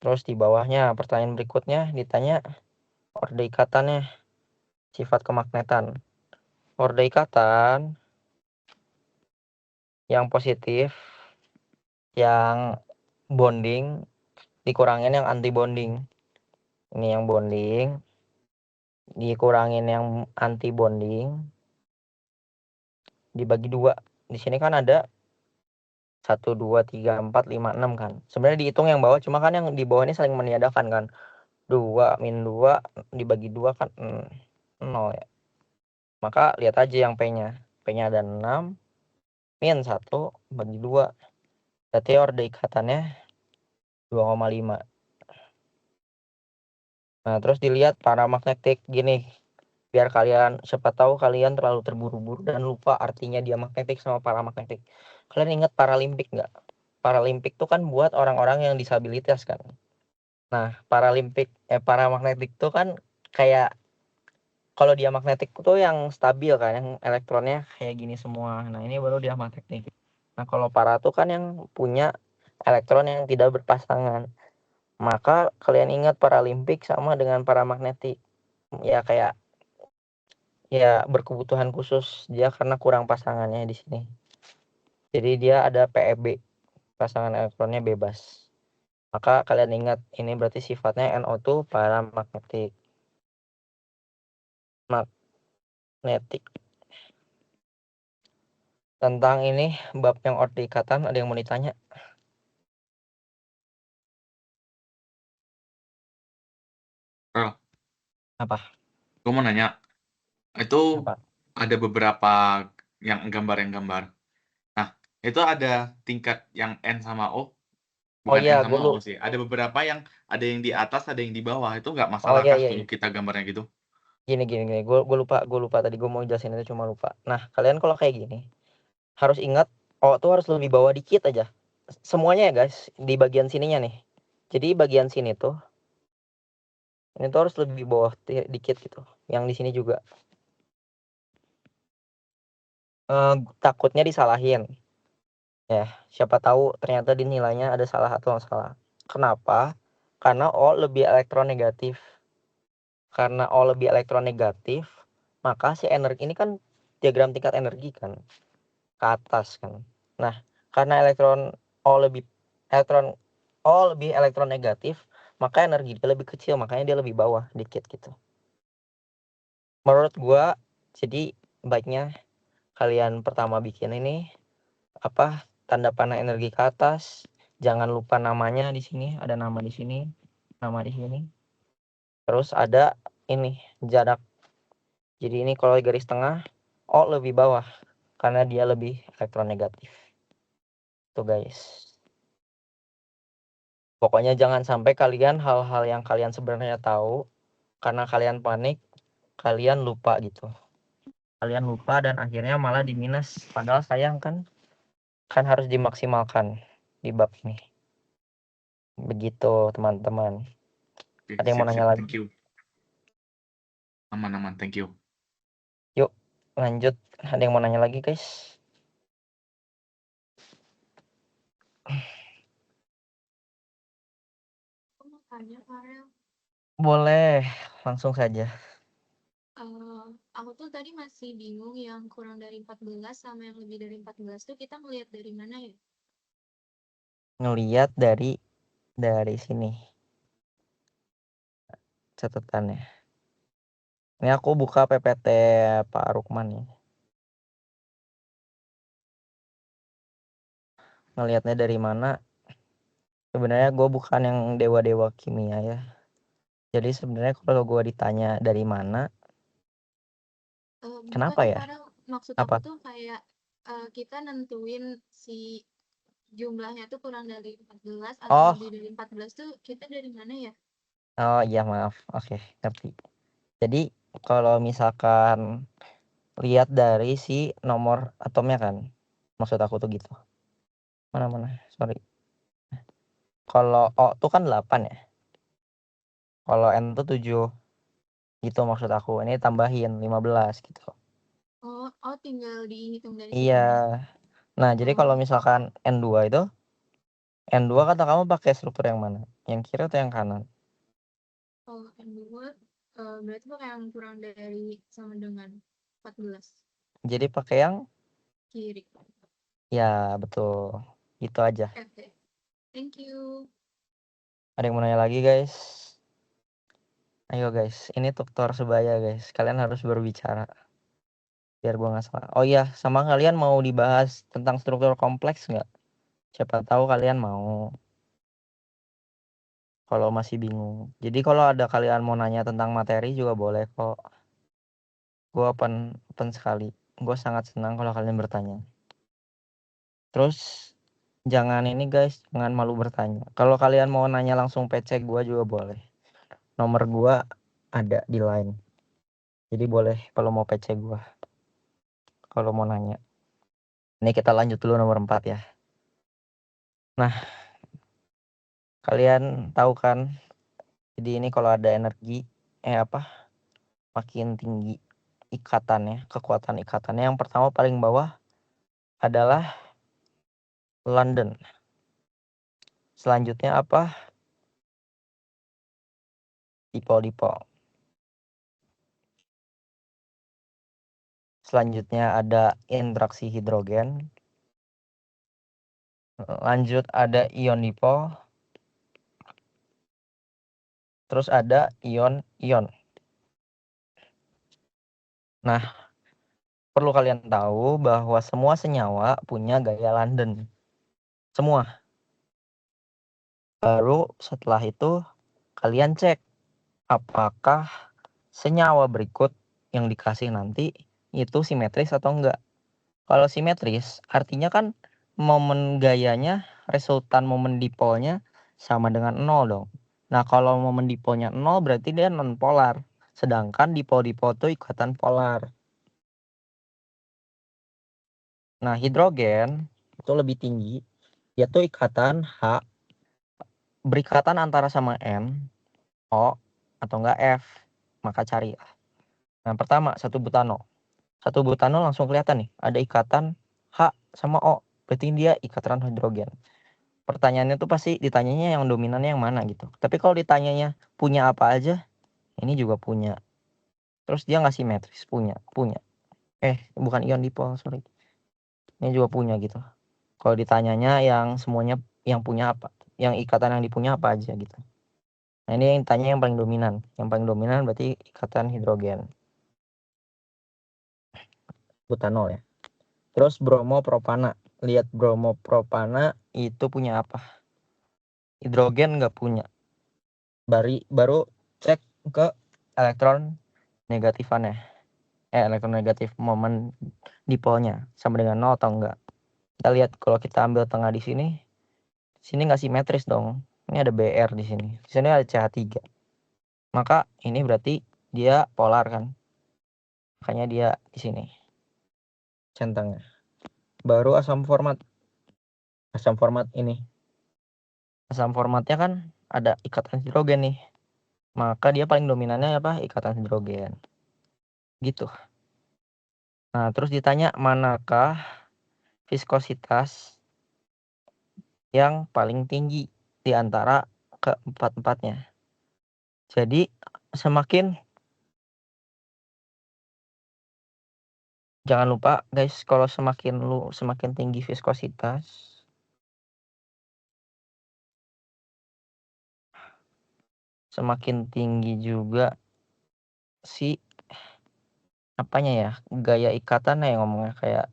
Terus di bawahnya pertanyaan berikutnya ditanya orde ikatannya, sifat kemagnetan. Orde ikatan yang positif, yang bonding dikurangin yang anti bonding. Ini yang bonding dikurangin yang anti bonding dibagi 2. Di sini kan ada 1 2 3 4 5 6 kan. Sebenarnya dihitung yang bawah, cuma kan yang di bawah ini saling meniadakan kan. 2 min 2 dibagi 2 kan 0 ya. Maka lihat aja yang P-nya. P-nya ada 6 min 1 bagi 2. Berarti orde ikatannya 2,5. Nah, terus dilihat paramagnetik gini. Biar kalian, siapa tahu kalian terlalu terburu-buru dan lupa artinya dia magnetik sama paramagnetik. Kalian ingat paralimpik nggak? Paralimpik tuh kan buat orang-orang yang disabilitas kan. Nah, paramagnetik tuh kan kayak kalau dia magnetik tuh yang stabil kan, yang elektronnya kayak gini semua. Nah, ini baru dia magnetik. Nah, kalau para tuh kan yang punya elektron yang tidak berpasangan. Maka kalian ingat paralimpik sama dengan paramagnetik. Ya kayak ya berkebutuhan khusus dia karena kurang pasangannya di sini. Jadi dia ada PEB, pasangan elektronnya bebas. Maka kalian ingat ini berarti sifatnya NO2 paramagnetik. Magnetik. Tentang ini bab yang orde ikatan ada yang mau ditanya? Apa? Gue mau nanya, itu Apa? ada beberapa yang gambar. Nah, itu ada tingkat yang N sama O, bukan iya, N sama O sih. Ada beberapa yang ada yang di atas, ada yang di bawah. Itu nggak masalah kah iya. kalau kita gambarnya gitu? Gini. Gue lupa tadi gue mau jelasin itu cuma lupa. Nah, kalian kalau kayak gini harus ingat O tuh harus lebih bawah dikit aja. Semuanya ya guys, di bagian sininya nih. Jadi bagian sini tuh Ini tuh harus lebih bawah dikit gitu. Yang di sini juga. Takutnya disalahin. Ya, siapa tahu ternyata di nilainya ada salah atau nggak salah. Kenapa? Karena O lebih elektronegatif. Karena O lebih elektronegatif, maka si energi ini kan diagram tingkat energi kan ke atas kan. Nah, karena elektron O lebih elektronegatif, maka energi dia lebih kecil, makanya dia lebih bawah dikit gitu. Menurut gua, jadi baiknya kalian pertama bikin ini tanda panah energi ke atas. Jangan lupa namanya di sini, ada nama di sini, nama di sini. Terus ada ini jarak. Jadi ini kalau garis tengah O lebih bawah karena dia lebih elektronegatif. Tuh guys. Pokoknya jangan sampai kalian hal-hal yang kalian sebenarnya tahu karena kalian panik, kalian lupa gitu. Kalian lupa dan akhirnya malah di minus. Padahal sayang kan harus dimaksimalkan di bab ini. Begitu teman-teman. Oke, Ada yang mau nanya lagi? Thank you. Aman, thank you. Yuk lanjut. Ada yang mau nanya lagi guys? Aku mau tanya, Farel. Boleh, langsung saja. Aku tuh tadi masih bingung yang kurang dari 14 sama yang lebih dari 14 tuh kita ngelihat dari mana ya? Ngelihat dari sini catatannya. Ini aku buka PPT Pak Rukman nih. Ngelihatnya dari mana? Sebenarnya gue bukan yang dewa-dewa kimia ya. Jadi sebenarnya kalau gue ditanya dari mana, Bukan kenapa nih, ya? Farel. Maksud Apa? aku tuh kayak kita nentuin si jumlahnya tuh kurang dari 14 atau Oh, lebih dari 14 tuh kita dari mana ya? oh iya maaf. Oke, ngerti. Jadi kalau misalkan lihat dari si nomor atomnya kan, maksud aku tuh gitu. Mana? Sorry. Kalau O tuh kan 8 ya. Kalau N tuh 7. Gitu maksud aku. Ini tambahin 15 gitu. Oh, tinggal dihitung dari Iya. situnya. Nah, jadi kalau Oh. misalkan N2 itu, N2 kata kamu pakai struktur yang mana? Yang kiri atau yang kanan? Kalau N2 berarti pakai yang kurang dari sama dengan 14 Jadi pakai yang kiri. ya betul. Itu aja. Oke. Thank you. Ada yang mau nanya lagi guys? Ayo guys, ini tutor sebaya guys. Kalian harus berbicara. Biar gua nggak salah. Oh iya, sama kalian mau dibahas tentang struktur kompleks nggak? Siapa tahu kalian mau. Kalau masih bingung. Jadi kalau ada kalian mau nanya tentang materi juga boleh kok. Gue open sekali. Gue sangat senang kalau kalian bertanya. Terus jangan ini guys, jangan malu bertanya. Kalau kalian mau nanya langsung PC gue juga boleh. Nomor gue ada di line. Jadi boleh kalau mau PC gue. Kalau mau nanya. Ini kita lanjut dulu nomor 4 ya. Nah, kalian tahu kan. Jadi ini kalau ada energi makin tinggi ikatannya, kekuatan ikatannya. Yang pertama paling bawah adalah London. Selanjutnya apa? Dipol. Selanjutnya ada interaksi hidrogen. Lanjut ada ion dipol. Terus ada ion-ion. Nah, perlu kalian tahu bahwa semua senyawa punya gaya London. Semua. Baru setelah itu kalian cek apakah senyawa berikut yang dikasih nanti itu simetris atau enggak. Kalau simetris artinya kan momen gayanya, resultan momen dipolnya sama dengan 0 dong. Nah kalau momen dipolnya 0 berarti dia non polar. Sedangkan dipol-dipol itu ikatan polar. Nah hidrogen itu lebih tinggi. Dia tuh ikatan H berikatan antara sama N, O, atau enggak F. Maka cari. Nah, pertama 1 butano. 1 butano langsung kelihatan nih, ada ikatan H sama O. Berarti dia ikatan hidrogen. Pertanyaannya tuh pasti ditanyanya yang dominannya yang mana gitu. Tapi kalau ditanyanya punya apa aja, ini juga punya. Terus dia nggak simetris, punya. Bukan ion dipol, sorry. Ini juga punya gitu. Kalau ditanyanya yang semuanya yang punya apa, yang ikatan yang dipunya apa aja gitu. Nah, ini yang tanya yang paling dominan. Yang paling dominan berarti ikatan hidrogen. Butanol ya. Terus bromopropana. Lihat bromopropana itu punya apa? Hidrogen nggak punya. Baru cek ke elektron negatifannya. Elektron negatif momen dipolnya sama dengan 0 atau enggak. Kita lihat kalau kita ambil tengah di sini nggak simetris dong. Ini ada Br di sini. Di sini ada CH3. Maka ini berarti dia polar kan. Makanya dia di sini. Centangnya. Baru asam format. Asam format ini. Asam formatnya kan ada ikatan hidrogen nih. Maka dia paling dominannya apa? Ikatan hidrogen. Gitu. Nah, terus ditanya manakah viskositas yang paling tinggi di antara keempat-empatnya. Jadi semakin, jangan lupa guys, kalau semakin tinggi viskositas, semakin tinggi juga si apanya ya, gaya ikatannya yang ngomongnya kayak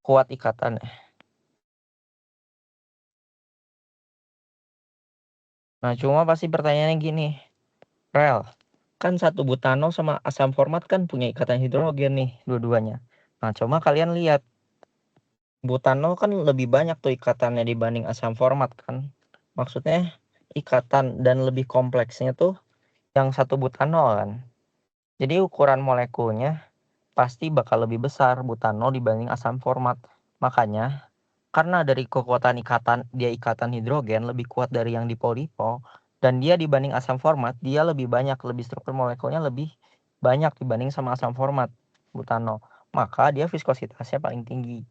kuat ikatannya. Nah, cuma pasti pertanyaannya gini, rel, kan 1 butano sama asam format kan punya ikatan hidrogen nih, dua-duanya. Nah, cuma kalian lihat, butano kan lebih banyak tuh ikatannya dibanding asam format kan. Maksudnya ikatan dan lebih kompleksnya tuh yang 1 butanol kan. Jadi ukuran molekulnya pasti bakal lebih besar butanol dibanding asam format. Makanya karena dari kekuatan ikatan hidrogen lebih kuat dari yang dipol-dipol, dan dia dibanding asam format dia lebih struktur molekulnya lebih banyak dibanding sama asam format butanol. Maka dia viskositasnya paling tinggi.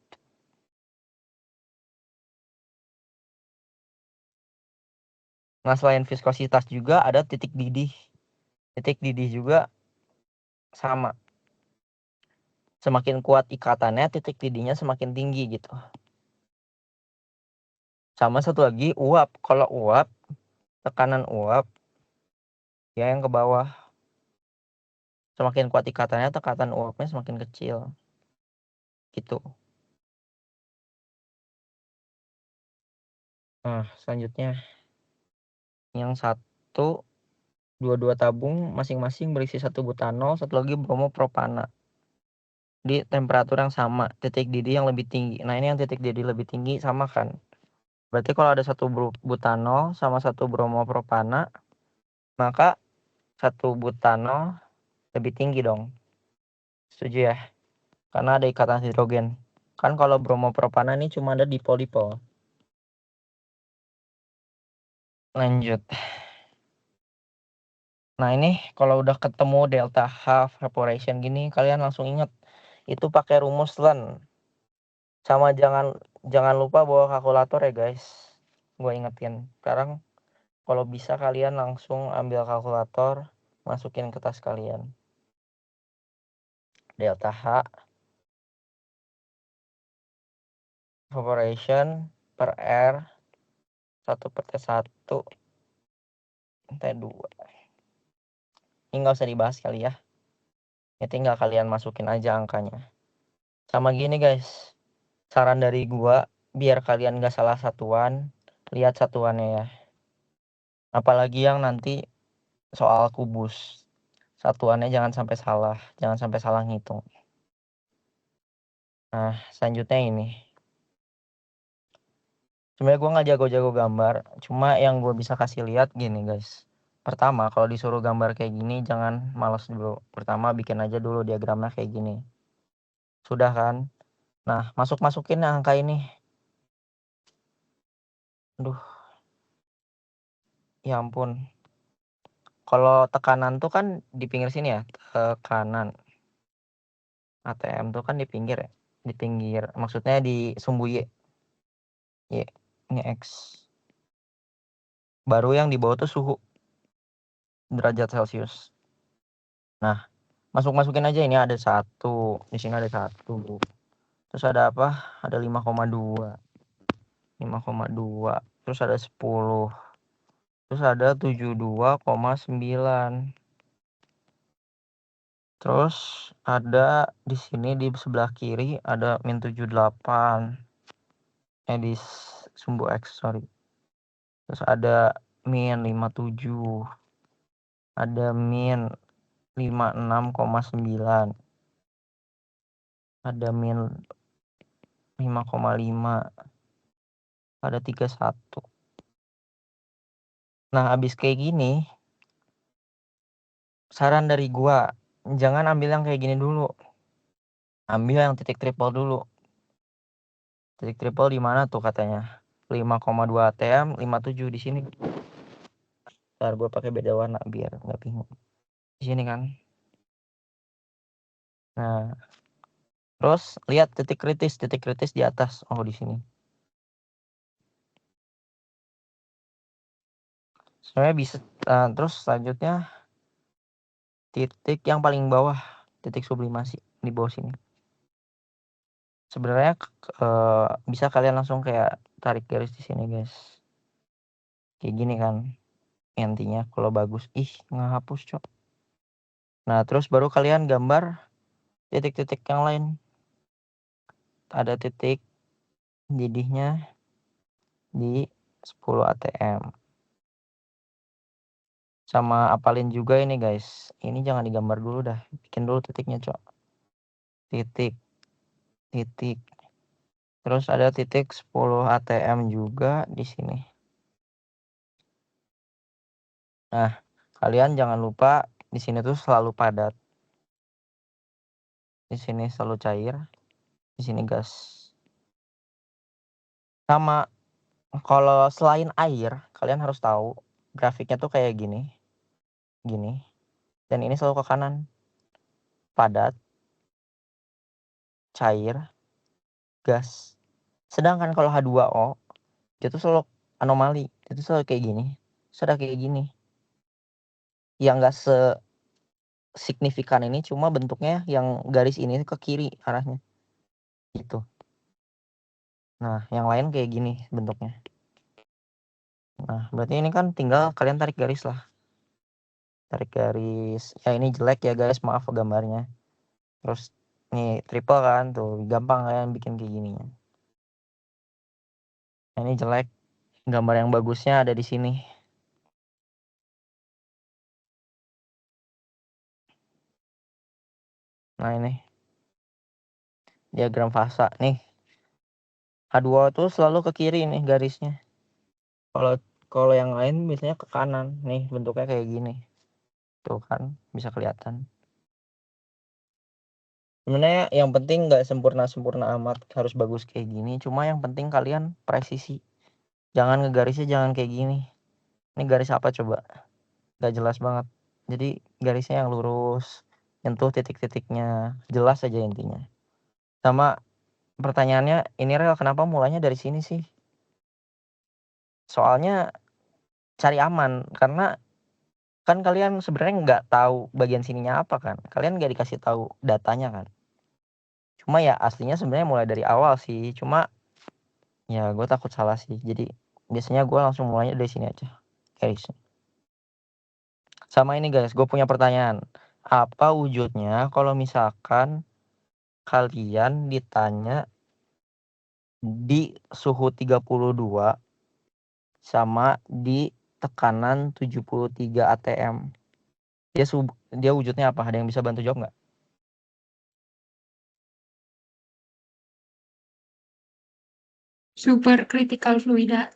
Nah, selain viskositas juga ada titik didih. Titik didih juga sama. Semakin kuat ikatannya, titik didihnya semakin tinggi gitu. Sama satu lagi, uap. Kalau uap, tekanan uap, ya yang ke bawah. Semakin kuat ikatannya, tekanan uapnya semakin kecil. Gitu. Nah, selanjutnya. Yang satu, dua tabung masing-masing berisi 1 butanol, satu lagi bromopropana. Di temperatur yang sama, titik didih yang lebih tinggi. Nah, ini yang titik didih lebih tinggi sama kan. Berarti kalau ada 1 butanol sama 1 bromopropana, maka 1 butanol lebih tinggi dong. Setuju ya? Karena ada ikatan hidrogen. Kan kalau bromopropana ini cuma ada dipol-dipol. Lanjut. Nah, ini kalau udah ketemu delta H evaporation gini, kalian langsung ingat itu pakai rumus Len. Sama jangan lupa bawa kalkulator ya guys. Gue ingetin. Sekarang kalau bisa kalian langsung ambil kalkulator, masukin ke tas kalian. Delta H evaporation per R 1/T1 T2. Ini nggak usah dibahas kali ya. Ya tinggal kalian masukin aja angkanya. Sama gini guys, saran dari gua biar kalian nggak salah satuan, lihat satuannya ya. Apalagi yang nanti soal kubus, satuannya jangan sampai salah ngitung. Nah, selanjutnya ini. Sebenarnya gue nggak jago-jago gambar, cuma yang gue bisa kasih lihat gini guys. Pertama, kalau disuruh gambar kayak gini jangan malas dulu. Pertama bikin aja dulu diagramnya kayak gini. Sudah kan? Nah, masukin angka ini. Aduh. Ya ampun. Kalau tekanan tuh kan di pinggir sini ya, tekanan. ATM tuh kan di pinggir ya. Di pinggir, maksudnya di sumbu Y. Y, ini X. Baru yang di bawah tuh suhu derajat Celcius. Nah, masukin aja, ini ada 1, di sini ada 1. Terus ada apa? Ada 5,2. 5,2. Terus ada 10. Terus ada 72,9. Terus ada di sini di sebelah kiri ada min 78. Di sumbu X, sorry. Terus ada min 57. Ada min 56,9. Ada min 5,5. Ada 31. Nah, habis kayak gini, saran dari gua, jangan ambil yang kayak gini dulu. Ambil yang titik triple dulu. Titik triple di mana tuh katanya? 5,2 ATM, 57 di sini. Ntar gue pakai beda warna biar nggak bingung. Di sini kan. Nah, terus lihat titik kritis di atas. Oh, di sini. Sebenarnya bisa. Terus selanjutnya titik yang paling bawah, titik sublimasi di bawah sini. Sebenarnya bisa kalian langsung kayak tarik garis di sini, guys. Kayak gini kan. Intinya kalau bagus, nggak hapus, cok. Nah, terus baru kalian gambar titik-titik yang lain. Ada titik didihnya di 10 ATM. Sama apalin juga ini, guys. Ini jangan digambar dulu dah. Bikin dulu titiknya, cok. Titik. Terus ada titik 10 ATM juga di sini. Nah, kalian jangan lupa di sini tuh selalu padat. Di sini selalu cair. Di sini gas. Sama kalau selain air, kalian harus tahu grafiknya tuh kayak gini. Gini. Dan ini selalu ke kanan. Padat, cair, gas. Sedangkan kalau H2O itu selalu anomali. Itu selalu kayak gini. Sudah kayak gini. Yang enggak signifikan ini cuma bentuknya yang garis ini ke kiri arahnya. Gitu. Nah, yang lain kayak gini bentuknya. Nah, berarti ini kan tinggal kalian tarik garis lah. Tarik garis. Ya, ini jelek ya guys, maaf gambarnya. Terus nih triple kan tuh, gampang kalian bikin kayak gini. Nah, ini jelek. Gambar yang bagusnya ada di sini. Nah, ini diagram fasa nih. H2O tuh selalu ke kiri nih garisnya. Kalau yang lain biasanya ke kanan. Nih bentuknya kayak gini. Tuh kan bisa kelihatan. Sebenarnya yang penting nggak sempurna amat harus bagus kayak gini. Cuma yang penting kalian presisi. Jangan ngegarisnya jangan kayak gini. Ini garis apa coba? Nggak jelas banget. Jadi garisnya yang lurus. Nyentuh titik-titiknya. Jelas aja intinya. Sama pertanyaannya, ini rel kenapa mulanya dari sini sih? Soalnya cari aman. Karena kan kalian sebenarnya nggak tahu bagian sininya apa kan. Kalian nggak dikasih tahu datanya kan. Cuma ya aslinya sebenarnya mulai dari awal sih. Cuma ya gue takut salah sih. Jadi biasanya gue langsung mulainya dari sini aja. Garisnya. Sama ini guys, gue punya pertanyaan. Apa wujudnya kalau misalkan kalian ditanya di suhu 32 sama di tekanan 73 ATM? Dia wujudnya apa? Ada yang bisa bantu jawab nggak? Supercritical fluida.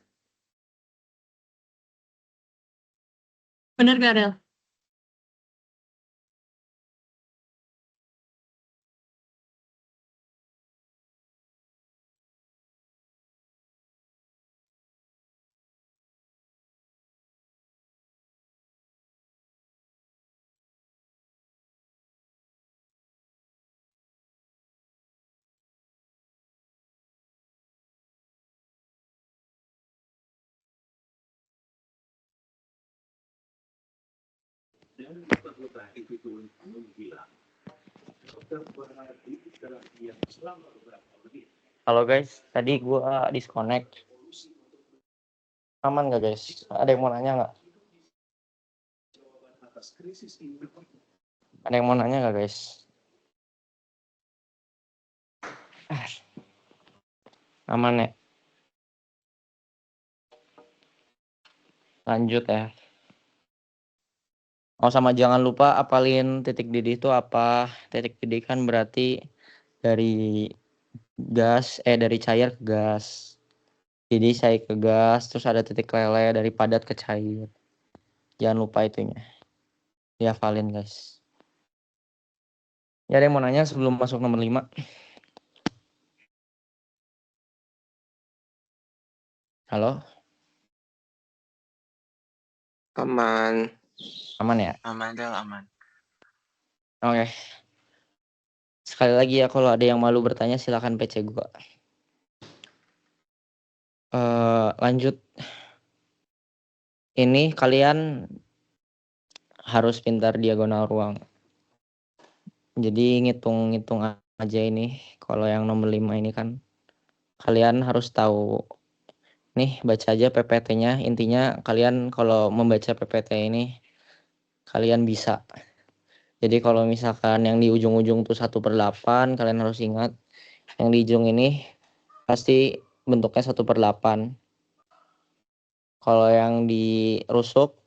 Bener gak, Rel? Halo guys, tadi gua disconnect. Aman nggak guys? Ada yang mau nanya nggak? Ada yang mau nanya nggak guys? Aman ya? Lanjut ya. Oh sama jangan lupa apalin titik didih itu apa? Titik didih kan berarti dari dari cair ke gas. Jadi saya ke gas, terus ada titik lele dari padat ke cair. Jangan lupa itunya. Dihafalin guys. Ya ada yang mau nanya sebelum masuk nomor 5? Halo? Aman. Aman ya? Aman, Del, aman. Oke. Sekali lagi ya, kalau ada yang malu bertanya silakan PC gua. Lanjut. Ini kalian harus pintar diagonal ruang. Jadi ngitung-ngitung aja ini. Kalau yang nomor 5 ini kan kalian harus tahu. Nih baca aja PPT-nya. Intinya kalian kalau membaca PPT ini kalian bisa. Jadi kalau misalkan yang di ujung-ujung tuh 1/8, kalian harus ingat yang di ujung ini pasti bentuknya 1/8. Kalau yang dirusuk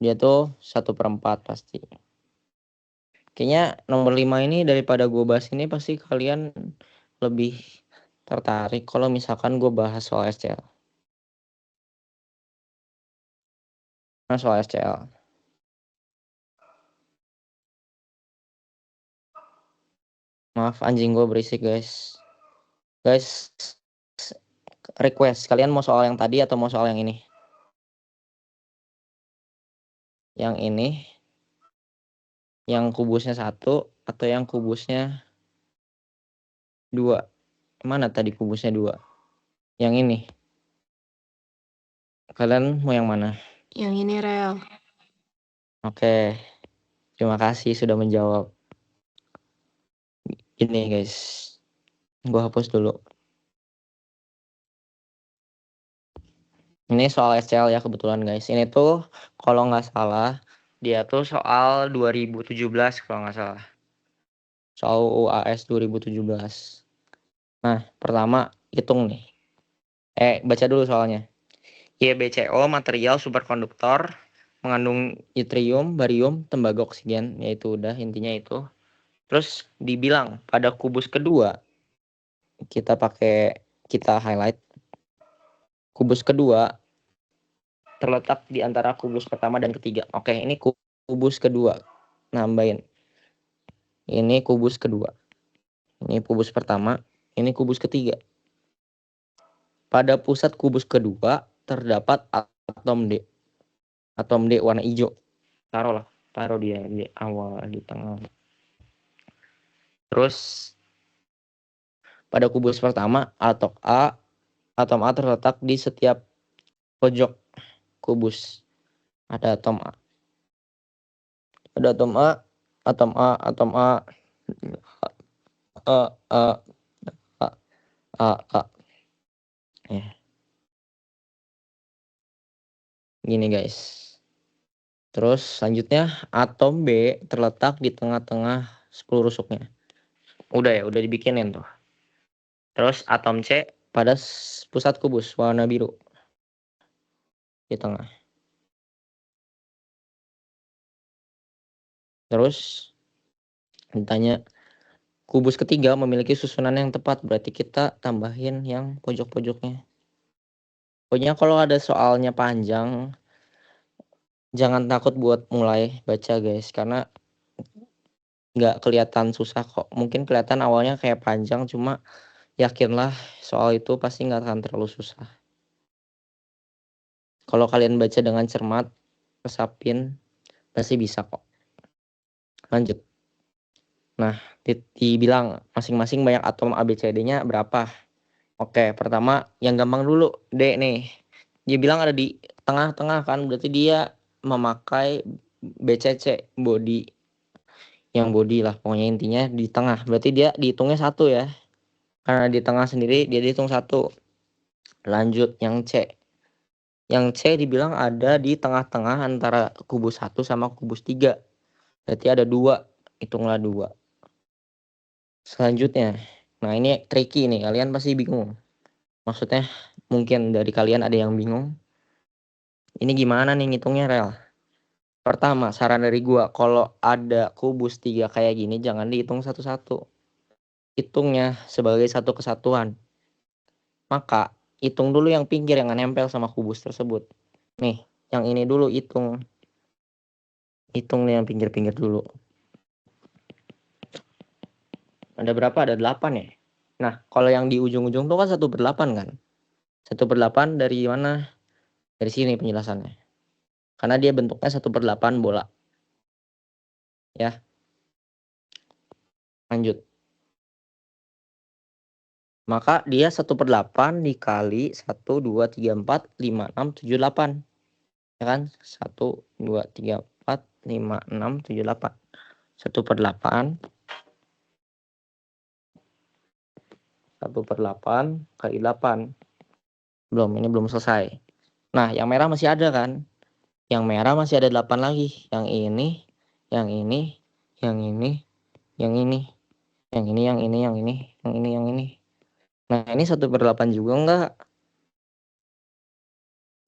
dia tuh 1/4 pasti. Kayaknya nomor 5 ini daripada gue bahas ini pasti kalian lebih tertarik kalau misalkan gue bahas soal SCL. Nah soal SCL. Maaf anjing gue berisik guys. Guys request kalian mau soal yang tadi atau mau soal yang ini? Yang ini, yang kubusnya 1 atau yang kubusnya 2? Mana tadi kubusnya 2? Yang ini. Kalian mau yang mana? Yang ini Rel. Oke. Terima kasih sudah menjawab. Ini guys. Gue hapus dulu. Ini soal SCL ya kebetulan guys. Ini tuh kalau nggak salah dia tuh soal 2017 kalau nggak salah. Soal UAS 2017. Nah pertama hitung nih. Baca dulu soalnya. YBCO material superkonduktor mengandung yttrium, barium, tembaga, oksigen. Yaitu udah intinya itu. Terus dibilang pada kubus kedua kita highlight. Kubus kedua terletak di antara kubus pertama dan ketiga. Oke, ini kubus kedua. Nambahin. Ini kubus kedua. Ini kubus pertama. Ini kubus ketiga. Pada pusat kubus kedua terdapat atom D. Atom D warna hijau. Taruh dia di awal, di tengah. Terus pada kubus pertama atom A terletak di setiap pojok kubus. Ada atom A. Ada atom A, atom A, atom A, A. Ya. Gini guys. Terus selanjutnya atom B terletak di tengah-tengah 10 rusuknya. Udah dibikinin tuh. Terus atom C pada pusat kubus warna biru di tengah. Terus ditanya kubus ketiga memiliki susunan yang tepat, berarti kita tambahin yang pojok-pojoknya. Pokoknya kalau ada soalnya panjang jangan takut buat mulai baca guys, karena nggak kelihatan susah kok. Mungkin kelihatan awalnya kayak panjang, cuma yakinlah soal itu pasti nggak akan terlalu susah. Kalau kalian baca dengan cermat, resapin, pasti bisa kok. Lanjut. Nah, dibilang masing-masing banyak atom ABCD-nya berapa? Oke, pertama yang gampang dulu, D nih. Dia bilang ada di tengah-tengah kan, berarti dia memakai BCC, body. Yang body lah, pokoknya intinya di tengah. Berarti dia dihitungnya 1 ya. Karena di tengah sendiri dia dihitung 1. Lanjut yang C. Yang C dibilang ada di tengah-tengah antara kubus 1 sama kubus 3. Berarti ada 2. Hitunglah 2. Selanjutnya. Nah ini tricky nih. Kalian pasti bingung. Maksudnya mungkin dari kalian ada yang bingung. Ini gimana nih ngitungnya rel? Pertama, saran dari gua. Kalau ada kubus 3 kayak gini jangan dihitung satu-satu. Hitungnya sebagai satu kesatuan. Maka hitung dulu yang pinggir yang nempel sama kubus tersebut. Nih, yang ini dulu hitung. Hitung nih yang pinggir-pinggir dulu. Ada berapa? Ada 8 ya. Nah, kalau yang di ujung-ujung tuh kan 1/8 kan. 1/8 dari mana? Dari sini penjelasannya. Karena dia bentuknya 1/8 bola. Ya. Lanjut. Maka dia 1/8 dikali 1, 2, 3, 4, 5, 6, 7, 8. Ya kan? 1, 2, 3, 4, 5, 6, 7, 8. 1/8. 1/8 kali 8. Belum, ini belum selesai. Nah, yang merah masih ada kan? Yang merah masih ada 8 lagi. Yang ini, yang ini, yang ini, yang ini, yang ini, yang ini, yang ini, yang ini, yang ini. Nah, ini 1/8 juga enggak?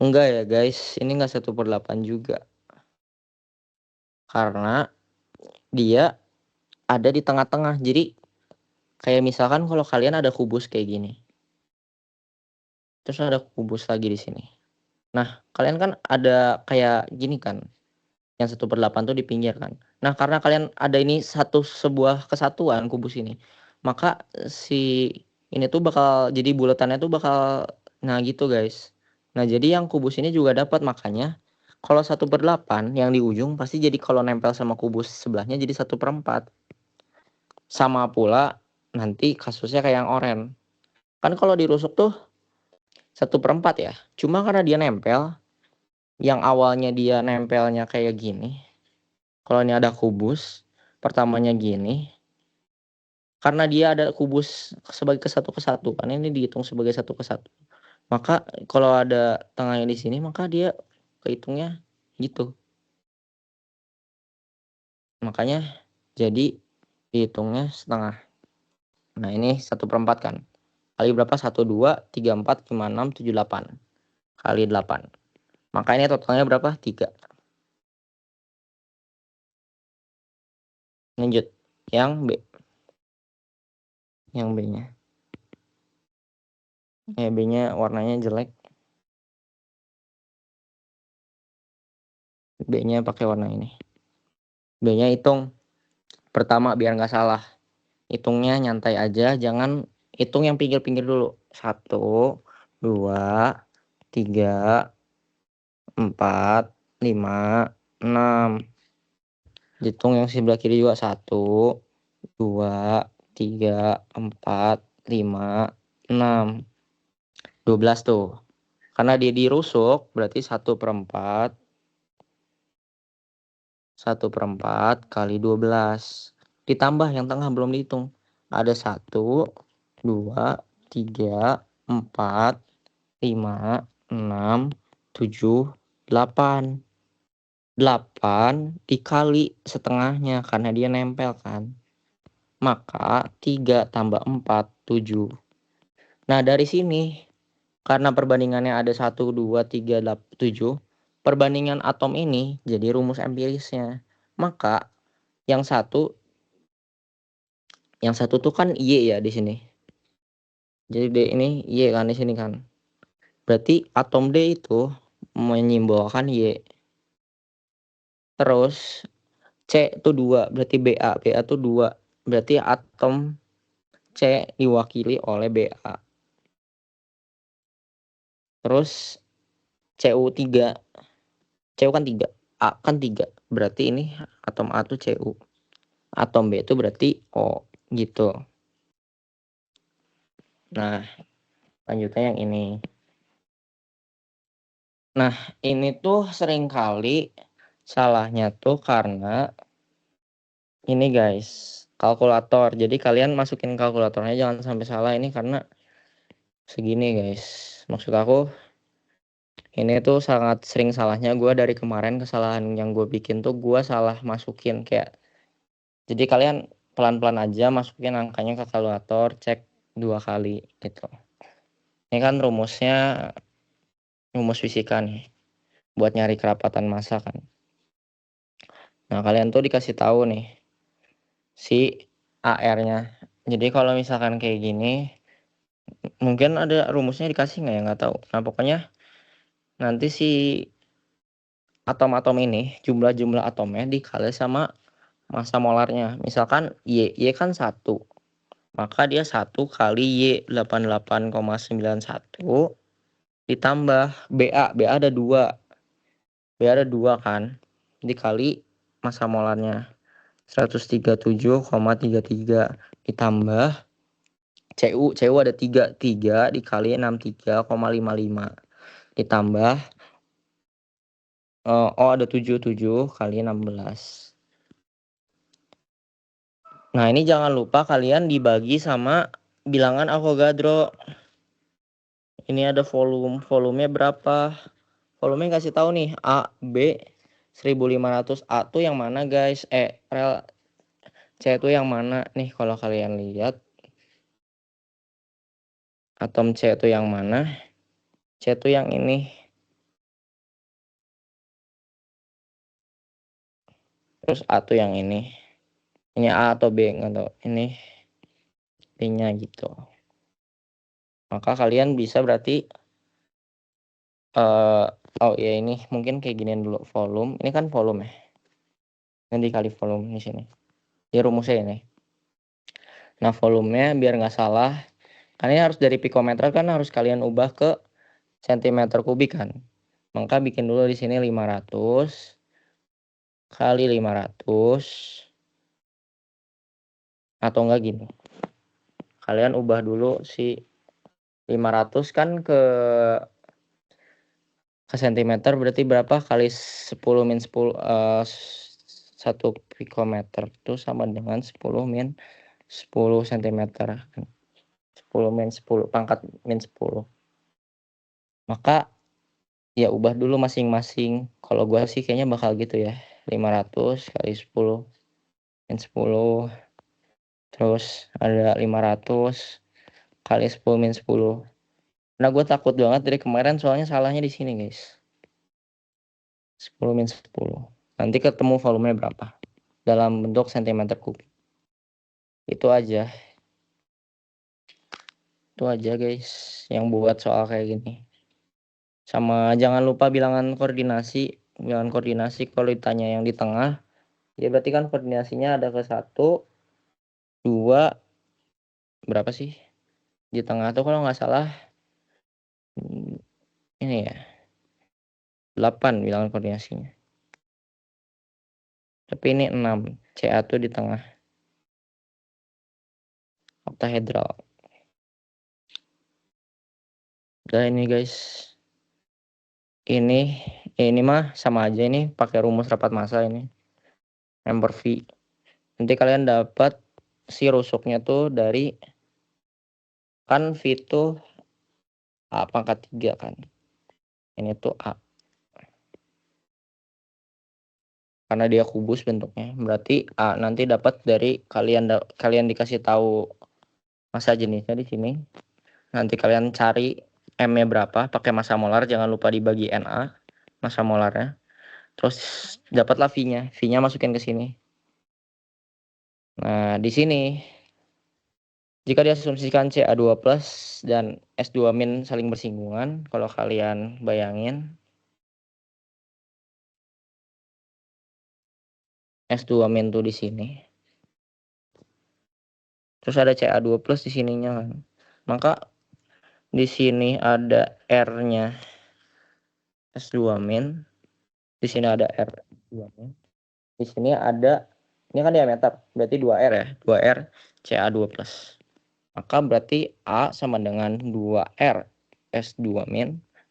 Enggak ya guys, ini enggak 1/8 juga. Karena dia ada di tengah-tengah. Jadi kayak misalkan kalau kalian ada kubus kayak gini. Terus ada kubus lagi di sini. Nah, kalian kan ada kayak gini kan. Yang 1/8 tuh di pinggir kan. Nah, karena kalian ada ini sebuah kesatuan kubus ini. Maka si ini tuh bakal jadi buletannya tuh bakal gitu guys. Nah, jadi yang kubus ini juga dapat, makanya kalau 1/8 yang di ujung pasti jadi kalau nempel sama kubus sebelahnya jadi 1/4. Sama pula nanti kasusnya kayak yang oranye. Kan kalau dirusuk tuh 1/4 ya. Cuma karena dia nempel, yang awalnya dia nempelnya kayak gini. Kalau ini ada kubus, pertamanya gini. Karena dia ada kubus sebagai kesatuan, ini dihitung sebagai 1/1. Maka kalau ada tengahnya di sini, maka dia kehitungnya gitu. Makanya jadi dihitungnya setengah. Nah, ini 1/4 kan. Kali berapa? 1, 2, 3, 4, 5, 6, 7, 8. Kali 8. Maka ini totalnya berapa? 3. Lanjut. Yang B. Yang B-nya. B-nya warnanya jelek. B-nya pakai warna ini. B-nya hitung. Pertama biar nggak salah. Hitungnya nyantai aja, jangan hitung yang pinggir-pinggir dulu. 1, 2, 3, 4, 5, 6. Hitung yang sebelah kiri juga 1, 2, 3, 4, 5, 6. 12 tuh. Karena dia dirusuk berarti 1/4. 1/4 kali 12. Ditambah yang tengah belum dihitung. Ada 1, 2, 3, 4, 5, 6, 7, 8. 8 dikali setengahnya karena dia nempel kan. Maka 3 tambah 4, 7. Nah, dari sini karena perbandingannya ada 1, 2, 3, 7. Perbandingan atom ini jadi rumus empirisnya. Maka yang satu tuh kan Y ya di sini. Jadi D ini Y kan di sini kan. Berarti atom D itu menyimbolkan Y. Terus C itu 2, berarti BA. BA itu 2. Berarti atom C diwakili oleh BA. Terus CU 3. CU kan 3. A kan 3. Berarti ini atom A itu CU. Atom B itu berarti O gitu. Nah, lanjutnya yang ini. Nah, ini tuh seringkali Salahnya tuh karena ini guys, kalkulator. Jadi kalian masukin kalkulatornya jangan sampai salah ini karena segini guys. Maksud aku ini tuh sangat sering salahnya gue dari kemarin. Kesalahan yang gue bikin tuh gue salah masukin kayak. Jadi kalian pelan-pelan aja masukin angkanya ke kalkulator, cek 2 kali gitu. Ini kan rumusnya rumus fisika nih buat nyari kerapatan massa kan. Nah, kalian tuh dikasih tahu nih si AR-nya. Jadi kalau misalkan kayak gini, mungkin ada rumusnya dikasih nggak ya, nggak tahu. Nah, pokoknya nanti si atom-atom ini, jumlah-jumlah atomnya dikali sama massa molarnya. Misalkan Y kan 1, maka dia 1 kali Y 88,91 ditambah BA ada 2. BA ada 2 kan, dikali massa molarnya 137,33 ditambah CU ada 3 dikali 63,55 ditambah O ada 7 kali 16. Nah, ini jangan lupa kalian dibagi sama bilangan Avogadro. Ini ada volumenya berapa? Volumenya kasih tahu nih, A, B 1500. A tuh yang mana guys? Rel C itu yang mana? Nih kalau kalian lihat atom C itu yang mana? C itu yang ini. Terus A tuh yang ini. Ini A atau B nggak tahu. Ini B-nya gitu. Maka kalian bisa berarti oh ya ini mungkin kayak ginian dulu volume. Ini kan volume ya. Nanti kali volume di sini. Ini rumusnya ini. Nah, volumenya biar nggak salah, kan ini harus dari pikometer kan harus kalian ubah ke sentimeter kubik kan. Maka bikin dulu di sini 500 kali 500 atau enggak gini. Kalian ubah dulu si 500 kan ke sentimeter berarti berapa kali 10 min 10 1 pikometer itu sama dengan 10 min 10 cm. 10 min 10 pangkat min 10. Maka ya ubah dulu masing-masing. Kalau gua sih kayaknya bakal gitu ya. 500 kali 10 min 10. Terus ada 500 kali 10 min 10. Nah, gue takut banget dari kemarin soalnya salahnya di sini, guys. 10 min 10. Nanti ketemu volumenya berapa? Dalam bentuk sentimeter kubik. Itu aja. Itu aja, guys, yang buat soal kayak gini. Sama jangan lupa bilangan koordinasi. Bilangan koordinasi kalau ditanya yang di tengah, ya berarti kan koordinasinya ada ke 1, 2, berapa sih? Di tengah tuh kalau nggak salah ini ya 8 bilangan koordinasinya. Tapi ini 6. CA tuh di tengah. Oktahedral. Udah ini guys. Ini mah sama aja ini pakai rumus rapat massa ini. Member V. Nanti kalian dapat si rusuknya tuh dari kan V itu A pangkat 3 kan. Ini tuh A. Karena dia kubus bentuknya, berarti A nanti dapat dari kalian dikasih tahu massa jenisnya di sini. Nanti kalian cari M-nya berapa, pakai massa molar, jangan lupa dibagi Na, massa molarnya. Terus dapatlah V-nya. V-nya masukin ke sini. Nah, di sini jika diasumsikan Ca2+ dan S2- saling bersinggungan, kalau kalian bayangin S2- tuh di sini. Terus ada Ca2+ di sininya kan. Maka di sini ada R-nya S2-. Di sini ada R2-. Di sini ada ini kan diameter, berarti 2R ya. 2R Ca2+. Maka berarti A sama dengan 2R S2-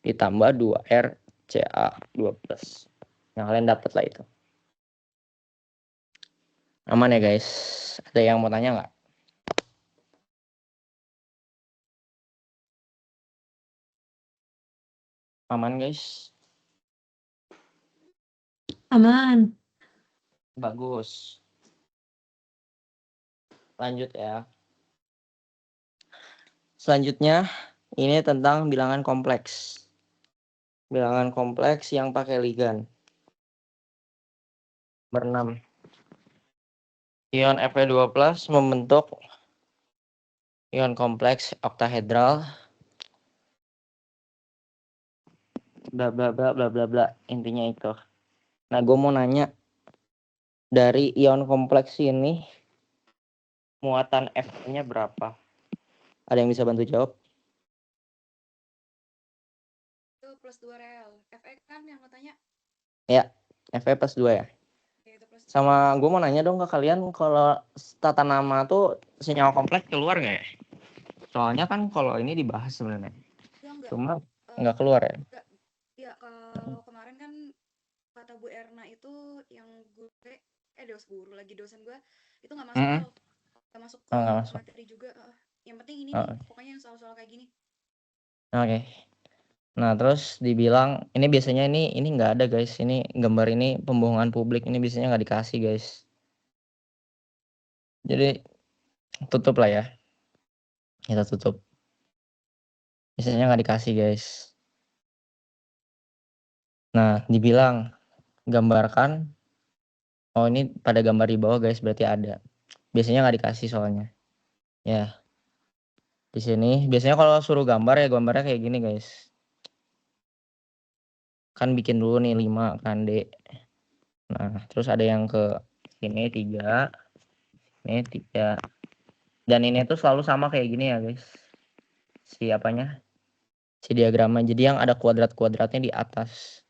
ditambah 2R Ca2+. Yang kalian dapat lah itu. Aman ya guys? Ada yang mau tanya nggak? Aman guys? Aman. Bagus. Lanjut ya. Selanjutnya ini tentang bilangan kompleks. Bilangan kompleks yang pakai ligan. Nomor 6. Ion Fe2+ membentuk ion kompleks oktahedral. Bla bla bla bla bla bla. Intinya itu. Nah, gue mau nanya, dari ion kompleks ini muatan Fe-nya berapa? Ada yang bisa bantu jawab? Itu +2 rel. Fe kan yang lo tanya? Ya, Fe+2 ya. Ya, itu +2. Sama gue mau nanya dong ke kalian, kalau tata nama tuh senyawa kompleks keluar nggak ya? Soalnya kan kalau ini dibahas sebenarnya. Enggak. Cuma nggak keluar ya. Enggak. Ya, kalau kemarin kan kata Bu Erna itu yang dosen gue itu nggak masuk tuh. Nggak masuk ke nggak masuk. materi juga. Yang penting ini nih, pokoknya yang soal-soal kayak gini. Oke. Nah, terus dibilang ini biasanya ini nggak ada guys. Ini gambar ini pembohongan publik, ini biasanya nggak dikasih guys. Jadi tutup lah ya. Kita tutup. Biasanya nggak dikasih guys. Nah, dibilang gambarkan. Oh, ini pada gambar di bawah guys, berarti ada. Biasanya nggak dikasih soalnya. Ya. Di sini biasanya kalau suruh gambar ya gambarnya kayak gini guys. Kan bikin dulu nih 5 kan D. Nah, terus ada yang ke sini 3. Ini 3. Dan ini tuh selalu sama kayak gini ya guys. Si apanya? Si diagramnya. Jadi yang ada kuadrat-kuadratnya di atas.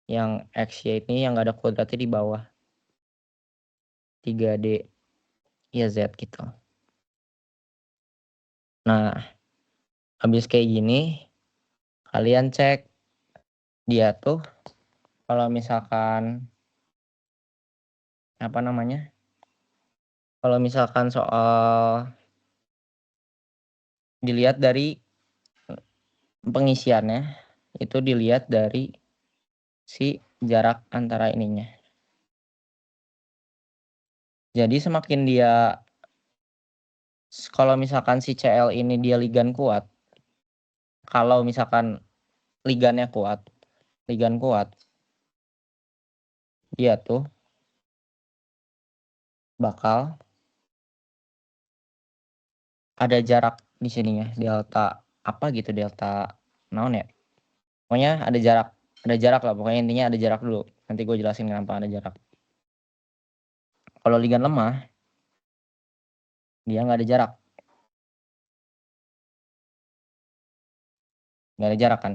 Yang X, Y ini yang nggak ada kuadratnya di bawah. 3D. Ya Z gitu. Nah, habis kayak gini, kalian cek dia tuh kalau misalkan apa namanya? Kalau misalkan soal dilihat dari pengisiannya, itu dilihat dari si jarak antara ininya. Jadi semakin dia, kalau misalkan si Cl ini dia ligan kuat, kalau misalkan ligan kuat, dia tuh bakal ada jarak di sininya, delta apa gitu, delta naon ya. Pokoknya ada jarak lah, pokoknya intinya ada jarak dulu. Nanti gue jelasin kenapa ada jarak. Kalau ligan lemah, dia nggak ada jarak. Nggak ada jarak kan.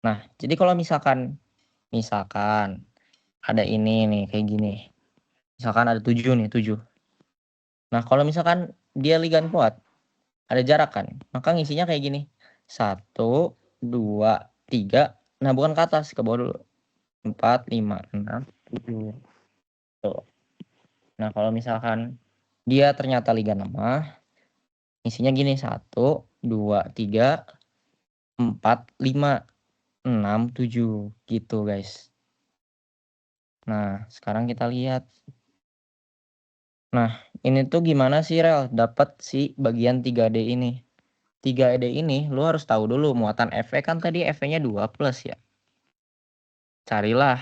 Nah, jadi kalau misalkan ada ini nih, kayak gini. Misalkan ada 7 nih, 7. Nah, kalau misalkan dia ligan kuat, ada jarak kan, maka ngisinya kayak gini. 1, 2, 3. Nah, bukan ke atas, ke bawah dulu. 4, 5, 6, 7. Tuh. Nah, kalau misalkan dia ternyata ligan lemah, isinya gini. 1, 2, 3, 4, 5, 6, 7. Gitu guys. Nah, sekarang kita lihat. Nah, ini tuh gimana sih Rel dapat si bagian 3D ini? 3D ini lu harus tahu dulu muatan Fe kan tadi Fe-nya 2+ ya. Carilah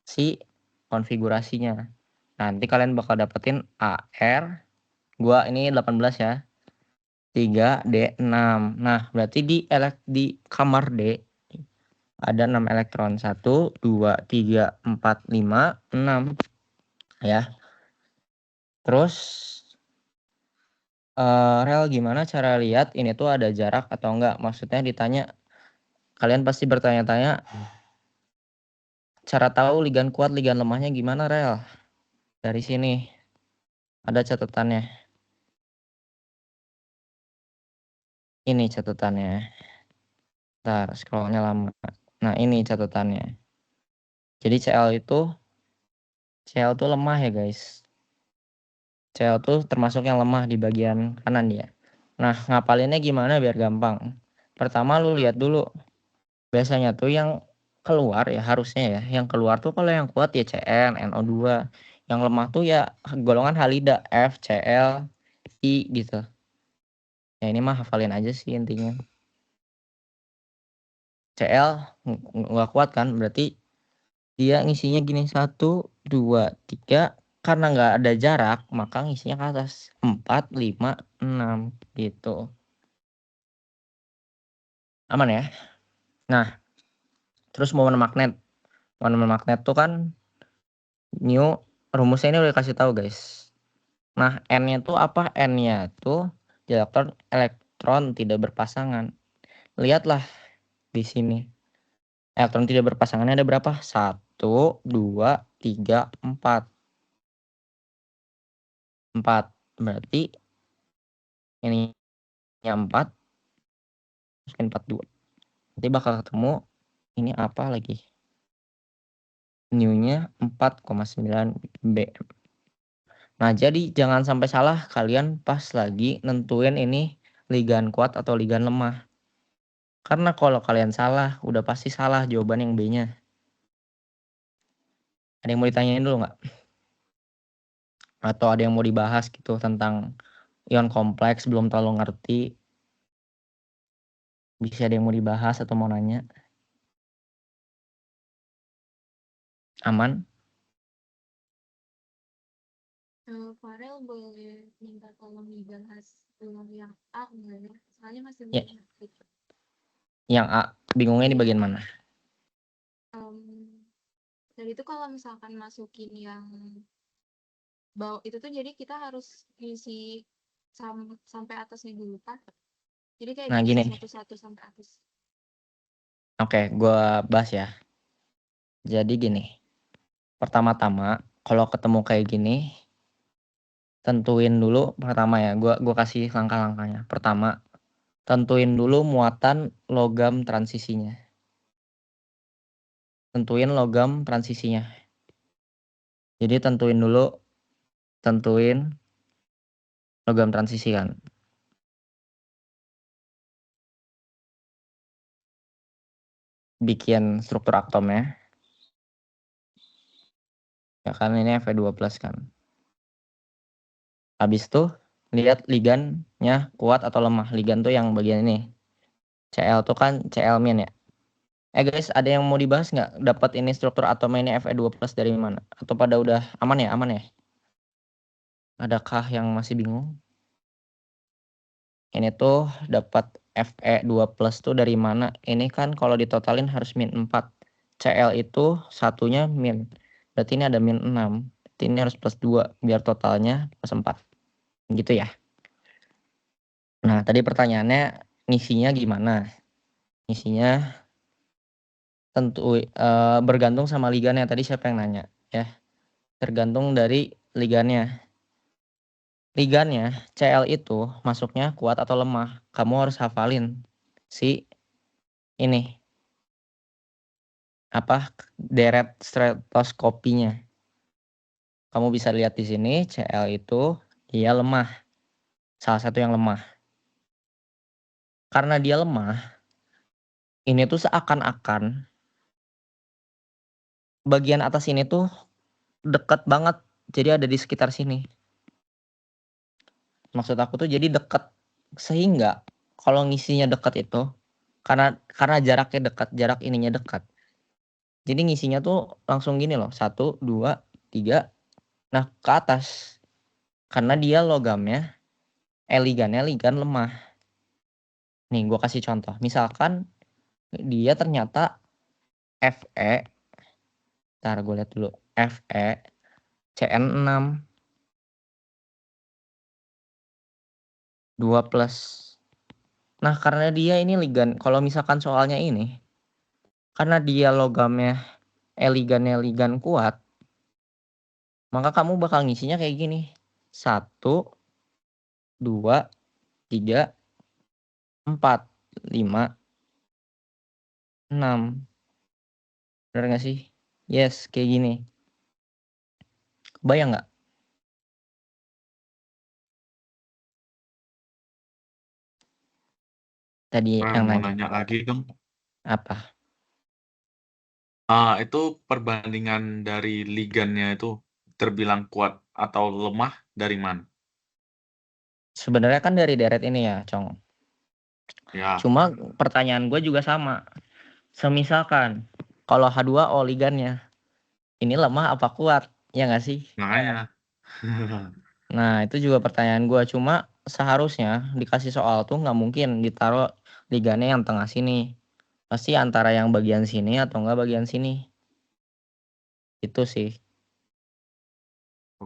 si konfigurasinya. Nanti kalian bakal dapetin AR, gua ini 18 ya. 3D6. Nah, berarti di kamar D ada 6 elektron. 1, 2, 3, 4, 5, 6. Ya. Terus Rel, gimana cara lihat ini tuh ada jarak atau enggak? Maksudnya ditanya, kalian pasti bertanya-tanya, cara tahu ligan kuat, ligan lemahnya gimana, Rel? Dari sini ada catatannya. Ini catatannya. Ntar scrollnya lama. Nah, ini catatannya. Jadi Cl tuh lemah ya guys. Cl tuh termasuk yang lemah di bagian kanan ya. Nah, ngapalinnya gimana biar gampang? Pertama lu lihat dulu. Biasanya tuh yang keluar ya harusnya ya. Yang keluar tuh kalau yang kuat ya Cn, NO2. Yang lemah tuh ya golongan halida F, Cl, I gitu. Ya ini mah hafalin aja sih intinya. Cl nggak kuat kan, berarti dia ngisinya gini 1, 2, 3. Karena nggak ada jarak, maka ngisinya ke atas 4, 5, 6 gitu. Aman ya? Nah, terus momen magnet. Momen magnet tuh kan new rumusnya ini udah kasih tahu guys. Nah, N-nya tuh apa? N-nya tuh elektron tidak berpasangan. Lihatlah di sini. Elektron tidak berpasangannya ada berapa? 1, 2, 3, 4. 4. Berarti ini 4, masukin 42. Nanti bakal ketemu ini apa lagi? New-nya 4,9 B. Nah, jadi jangan sampai salah kalian pas lagi nentuin ini ligan kuat atau ligan lemah. Karena kalau kalian salah, udah pasti salah jawaban yang B-nya. Ada yang mau ditanyain dulu nggak? Atau ada yang mau dibahas gitu tentang ion kompleks belum terlalu ngerti? Bisa ada yang mau dibahas atau mau nanya? Aman? Farel boleh minta tolong dibahas ulang yang A enggak ya? Soalnya masih Ya. belum ngerti. Yang A, bingungnya di Iya. bagian mana? Dan itu kalau misalkan masukin yang bawah itu tuh jadi kita harus isi sampai atasnya dulu kan? Jadi kayak Nah, diisi gini. satu-satu sampai atas. Oke, gua bahas ya. Jadi gini. Pertama-tama, kalau ketemu kayak gini, tentuin dulu pertama ya. Gua kasih langkah-langkahnya. Pertama, tentuin dulu muatan logam transisinya. Tentuin logam transisinya. Jadi tentuin logam transisi kan. Bikin struktur atomnya. Ya kan ini Fe2+ kan. Habis itu lihat ligannya kuat atau lemah. Ligan tuh yang bagian ini. Cl tuh kan Cl- ya. Guys, ada yang mau dibahas nggak? Dapat ini struktur atomnya ini Fe2+ dari mana? Atau pada udah aman ya? Aman ya? Adakah yang masih bingung? Ini tuh dapat Fe2+ tuh dari mana? Ini kan kalau ditotalin harus -4. Cl itu satunya min. Berarti ini ada -6. Berarti ini harus +2 biar totalnya +4. Gitu ya. Nah, tadi pertanyaannya ngisinya gimana? Ngisinya tentu bergantung sama ligannya. Tadi siapa yang nanya ya? Tergantung dari ligannya. Ligannya Cl itu masuknya kuat atau lemah. Kamu harus hafalin si ini apa deret stretoskopinya. Kamu bisa lihat di sini Cl itu dia lemah. Salah satu yang lemah. Karena dia lemah, ini tuh seakan-akan bagian atas ini tuh dekat banget. Jadi ada di sekitar sini. Maksud aku tuh jadi dekat. Sehingga kalau ngisinya dekat itu karena jaraknya dekat, jarak ininya dekat. Jadi ngisinya tuh langsung gini loh, 1, 2, 3. Nah, ke atas. Karena dia logamnya, ligannya ligan lemah. Nih, gue kasih contoh. Misalkan dia ternyata Fe, ntar gue lihat dulu. Fe, Cn6, 2+. Nah, karena dia ini ligan, kalau misalkan soalnya ini, karena dia logamnya ligannya ligan kuat, maka kamu bakal ngisinya kayak gini. 1, 2, 3, 4, 5, 6. Bener gak sih? Yes, kayak gini. Bayang nggak? Tadi yang Mau nanya nanya lagi dong. apa? Itu perbandingan dari ligannya itu terbilang kuat atau lemah dari mana? Sebenarnya kan dari deret ini ya, Cong. Ya, Cuma pertanyaan gue juga sama. Semisalkan kalau H2O ligannya ini lemah apa kuat? Ya nggak sih? makanya. Nah, itu juga pertanyaan gue. Cuma seharusnya dikasih soal tuh nggak mungkin ditaruh ligannya yang tengah sini. Pasti antara yang bagian sini atau enggak bagian sini. Itu sih.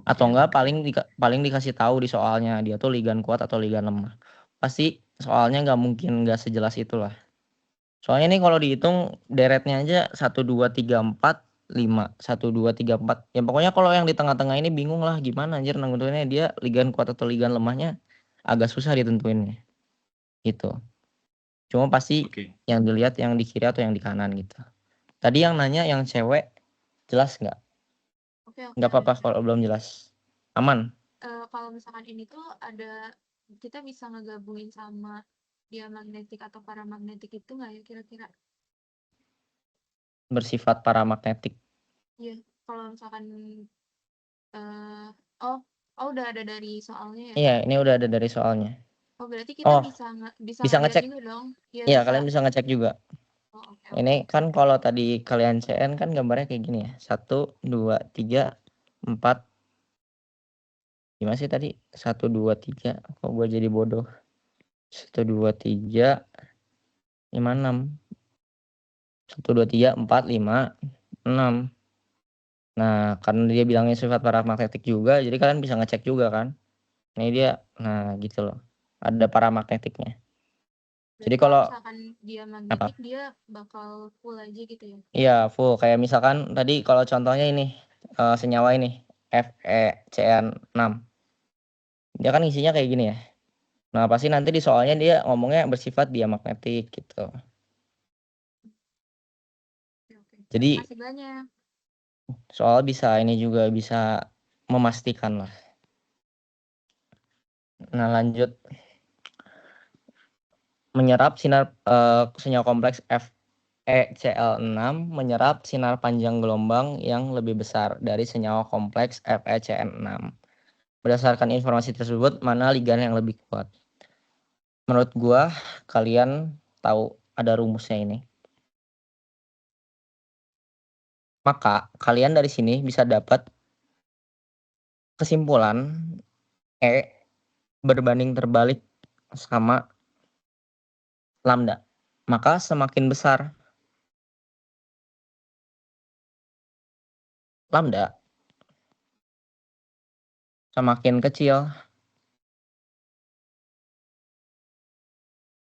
Atau Oke, enggak oke. paling dikasih tahu di soalnya dia tuh ligan kuat atau ligan lemah. Pasti soalnya nggak mungkin nggak sejelas itulah. Soalnya nih kalau dihitung deretnya aja 1 2 3 4 5 1 2 3 4. Ya pokoknya kalau yang di tengah-tengah ini bingung lah gimana anjir nentuinnya dia ligan kuat atau ligan lemahnya agak susah ditentuinnya. Gitu. Cuma pasti Oke. yang dilihat yang di kiri atau yang di kanan gitu. Tadi yang nanya yang cewek jelas nggak? Oke, Nggak apa-apa udah. kalau belum jelas. Aman. Kalau misalkan ini tuh ada kita bisa ngegabungin sama diamagnetik atau paramagnetik itu nggak ya kira-kira? Bersifat paramagnetik. Iya, kalau misalkan eh oh udah ada dari soalnya ya. Iya, ini udah ada dari soalnya. Oh, berarti kita Oh, bisa bisa ngeliat ngecek. juga dong. Iya, Iya, bisa. kalian bisa ngecek juga. Oh, oke, Ini oke. kan kalau tadi kalian CN kan gambarnya kayak gini ya. 1, 2, 3, 4. Gimana sih tadi? 1, 2, 3. Kok gue jadi bodoh? 1, 2, 3, 5, 6. 1, 2, 3, 4, 5, 6. Nah, karena dia bilangnya sifat paramagnetik juga, jadi kalian bisa ngecek juga kan. Ini dia, nah gitu loh. Ada paramagnetiknya. Jadi Berarti kalau kalau misalkan dia apa? magnetik dia bakal full aja gitu ya. Iya, full. Kayak misalkan tadi kalau contohnya ini senyawa ini FeCN6. Dia kan isinya kayak gini ya. Nah, pasti nanti di soalnya dia ngomongnya bersifat diamagnetik gitu. Oke, oke. Jadi Makasih banyak. soal bisa ini juga bisa memastikan lah. Nah, lanjut menyerap sinar senyawa kompleks FeCl6 menyerap sinar panjang gelombang yang lebih besar dari senyawa kompleks FeCN6. Berdasarkan informasi tersebut, mana ligan yang lebih kuat? Menurut gua, kalian tahu ada rumusnya ini. Maka kalian dari sini bisa dapat kesimpulan E berbanding terbalik sama lambda. Maka semakin besar lambda, semakin kecil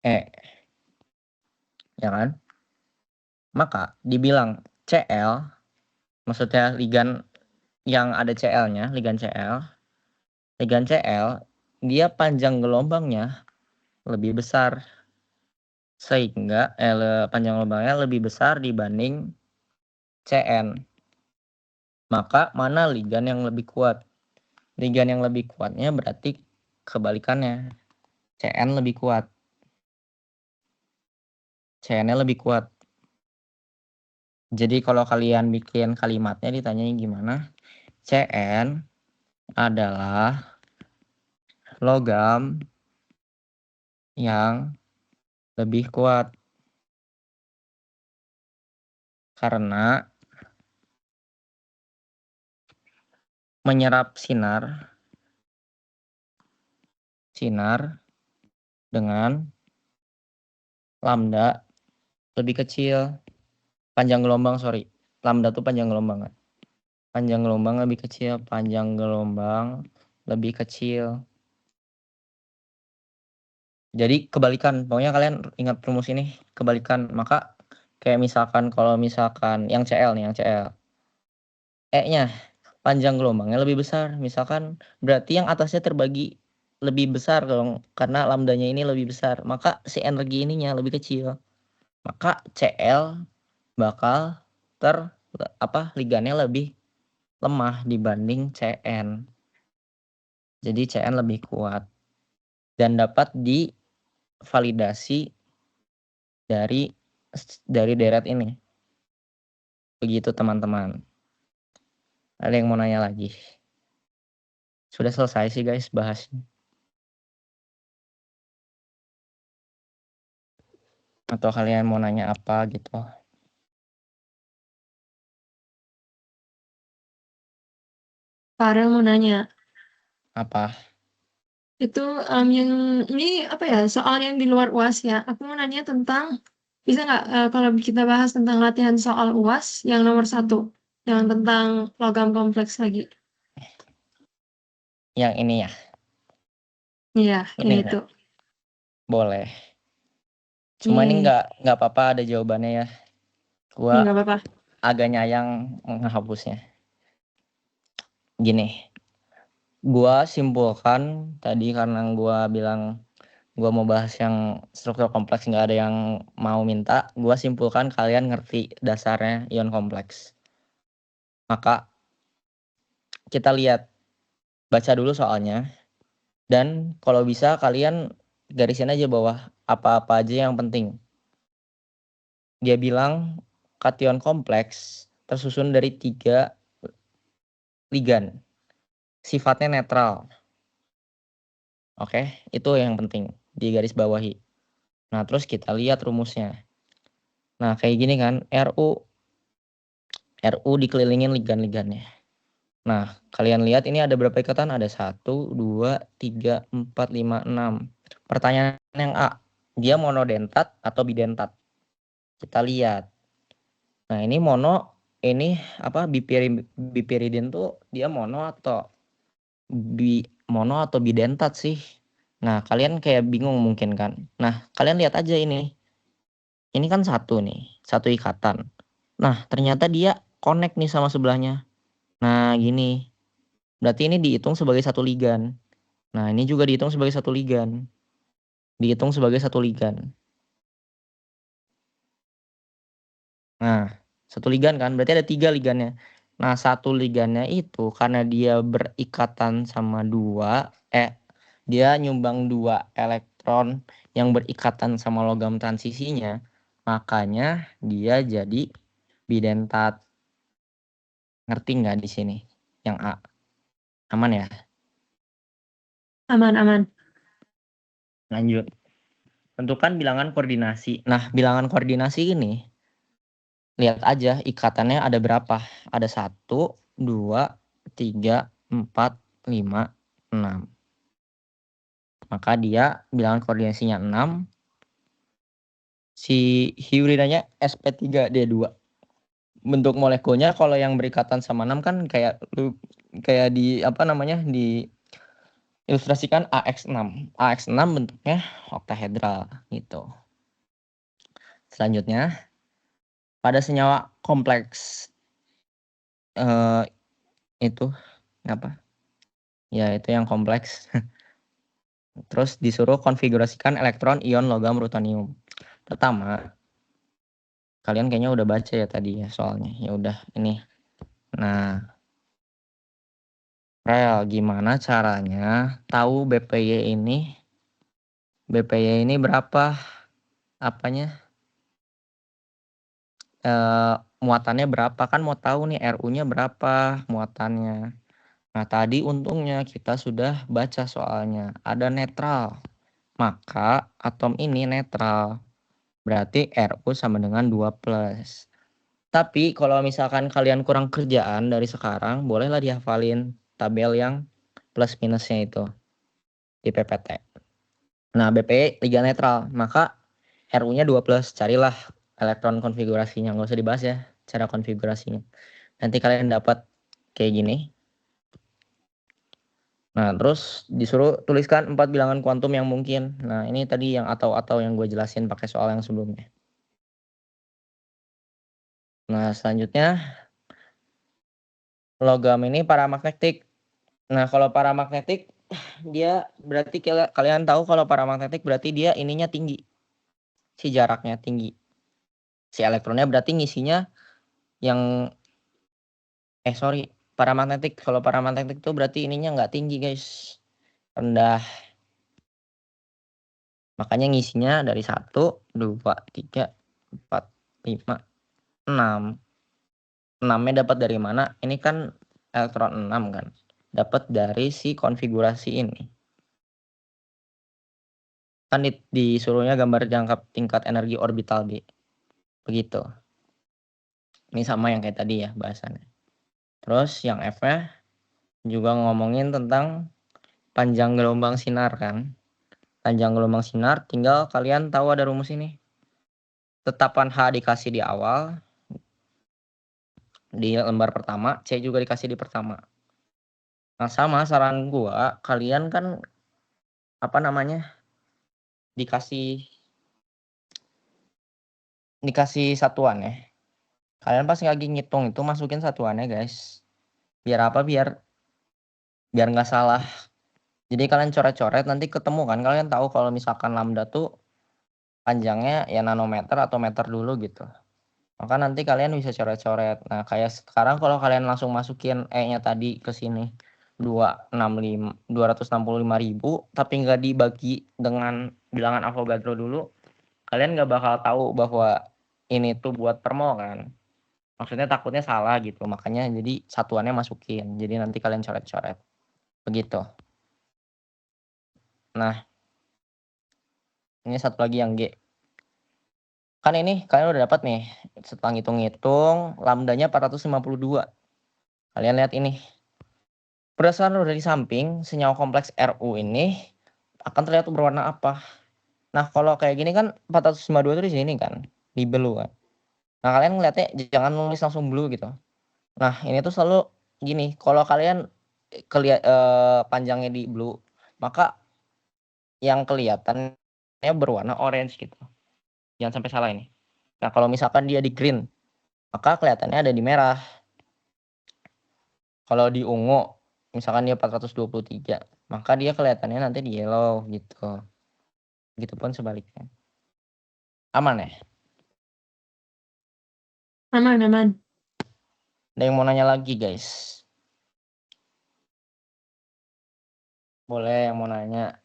E. Ya kan? Maka dibilang Cl, maksudnya ligan yang ada Cl-nya, ligan Cl, dia panjang gelombangnya lebih besar. Sehingga panjang gelombangnya lebih besar dibanding Cn. Maka mana ligan yang lebih kuat? Ligan yang lebih kuatnya berarti kebalikannya. Cn lebih kuat. Cn-nya lebih kuat. Jadi kalau kalian bikin kalimatnya ditanyain gimana? Cn adalah logam yang lebih kuat. Karena menyerap sinar dengan lambda lebih kecil. Panjang gelombang, sorry. Lambda tuh panjang gelombang kan. Panjang gelombang lebih kecil. Panjang gelombang lebih kecil. Jadi kebalikan. Pokoknya kalian ingat rumus ini. Kebalikan. Maka kayak misalkan kalau misalkan yang Cl nih, yang Cl. E-nya panjang gelombangnya lebih besar. Misalkan berarti yang atasnya terbagi lebih besar dong. Karena lambdanya ini lebih besar. Maka si energi ininya lebih kecil. Maka Cl bakal ligannya lebih lemah dibanding CN. Jadi CN lebih kuat dan dapat divalidasi dari deret ini. Begitu teman-teman. Ada yang mau nanya lagi? Sudah selesai sih guys bahasnya. Atau kalian mau nanya apa gitu? Farel mau nanya. Apa? Itu yang ini apa ya, soal yang di luar UAS ya. Aku mau nanya tentang, bisa nggak kalau kita bahas tentang latihan soal UAS yang nomor 1, yang tentang logam kompleks lagi. Yang ini ya? Iya, Ini yang ya? itu. Boleh. Cuma ini nggak apa-apa ada jawabannya ya. Gua Nggak apa-apa. agak nyayang menghapusnya. Gini, gua simpulkan tadi karena gua bilang gua mau bahas yang struktur kompleks, nggak ada yang mau minta. Gua simpulkan kalian ngerti dasarnya ion kompleks. Maka kita lihat, baca dulu soalnya. Dan kalau bisa kalian garisin aja bawah apa-apa aja yang penting. Dia bilang kation kompleks tersusun dari 3 ligan. Sifatnya netral. Oke, itu yang penting di garis bawahi. Nah, terus kita lihat rumusnya. Nah, kayak gini kan, RU dikelilingin ligan-ligannya. Nah, kalian lihat ini ada berapa ikatan? Ada 1, 2, 3, 4, 5, 6. Pertanyaan yang A, dia monodentat atau bidentat? Kita lihat. Nah, ini bipiridin tuh dia mono atau bidentat sih. Nah, kalian kayak bingung mungkin kan. Nah, kalian lihat aja ini. Ini kan satu ikatan. Nah, ternyata dia connect nih sama sebelahnya. Nah, gini. Berarti ini dihitung sebagai satu ligan. Nah, ini juga dihitung sebagai satu ligan. Nah, satu ligan kan, berarti ada 3 ligannya. Nah, satu ligannya itu karena dia berikatan sama dia nyumbang 2 elektron yang berikatan sama logam transisinya, makanya dia jadi bidentat. Ngerti nggak di sini? Yang A. Aman ya? Aman. Lanjut. Tentukan bilangan koordinasi. Nah, bilangan koordinasi ini lihat aja ikatannya ada berapa. Ada 1, 2, 3, 4, 5, 6. Maka dia bilangan koordinasinya 6. Si hibridanya sp3d2. Bentuk molekulnya kalau yang berikatan sama 6 kan kayak di ilustrasikan AX6. AX6 bentuknya oktahedral gitu. Selanjutnya, pada senyawa kompleks itu apa? Ya, itu yang kompleks. Terus disuruh konfigurasikan elektron ion logam rutenium. Pertama, kalian kayaknya udah baca ya tadi ya soalnya. Ya udah ini. Nah, Rel, gimana caranya tahu BPY ini berapa muatannya berapa, kan mau tahu nih RU-nya berapa muatannya. Nah, tadi untungnya kita sudah baca soalnya ada netral. Maka atom ini netral. Berarti RU sama dengan 2+. Tapi kalau misalkan kalian kurang kerjaan dari sekarang, bolehlah dihafalin tabel yang plus minusnya itu di PPT. Nah, BP liga netral, maka RU-nya 2+. Carilah elektron konfigurasinya, nggak usah dibahas ya cara konfigurasinya. Nanti kalian dapat kayak gini. Nah, terus disuruh tuliskan 4 bilangan kuantum yang mungkin. Nah, ini tadi yang atau yang gue jelasin pakai soal yang sebelumnya. Nah, selanjutnya logam ini paramagnetik. Nah, kalau paramagnetik dia berarti kalian tahu kalau paramagnetik berarti dia ininya tinggi. Si jaraknya tinggi. Si elektronnya berarti ngisinya yang Sorry, paramagnetik. Kalau paramagnetik itu berarti ininya nggak tinggi guys, rendah. Makanya ngisinya dari 1, 2, 3, 4, 5, 6. 6-nya dapat dari mana? Ini kan elektron 6 kan. Dapat dari si konfigurasi ini. Kan disuruhnya gambar jangka tingkat energi orbital B. Begitu. Ini sama yang kayak tadi ya bahasannya. Terus yang F-nya juga ngomongin tentang panjang gelombang sinar kan. Panjang gelombang sinar tinggal kalian tahu ada rumus ini. Tetapan H dikasih di awal, di lembar pertama, C juga dikasih di pertama. Nah sama saran gua, kalian kan apa namanya dikasih satuan ya. Kalian pas lagi ngitung itu masukin satuannya guys. Biar apa? Biar nggak salah. Jadi kalian coret-coret nanti ketemu kan. Kalian tahu kalau misalkan lambda tuh panjangnya ya nanometer atau meter dulu gitu. Maka nanti kalian bisa coret-coret. Nah kayak sekarang kalau kalian langsung masukin E-nya tadi ke sini 265.000 tapi nggak dibagi dengan bilangan Avogadro dulu, kalian nggak bakal tahu bahwa ini tuh buat permol kan. Maksudnya takutnya salah gitu, makanya jadi satuannya masukin. Jadi nanti kalian coret-coret. Begitu. Nah, ini satu lagi yang G. Kan ini kalian udah dapat nih. Setelah ngitung-ngitung, lambdanya 452. Kalian lihat ini. Berdasarkan udah di samping, senyawa kompleks Ru ini akan terlihat berwarna apa? Nah, kalau kayak gini kan 452 itu di sini kan, di blue kan. Nah, kalian ngeliatnya jangan nulis langsung blue gitu. Nah, ini tuh selalu gini, kalau kalian panjangnya di blue, maka yang kelihatannya berwarna orange gitu. Jangan sampai salah ini. Nah, kalau misalkan dia di green, maka kelihatannya ada di merah. Kalau di ungu, misalkan dia 423, maka dia kelihatannya nanti di yellow gitu. Begitupun sebaliknya. Aman ya? Aman, aman. Ada yang mau nanya lagi guys? Boleh yang mau nanya.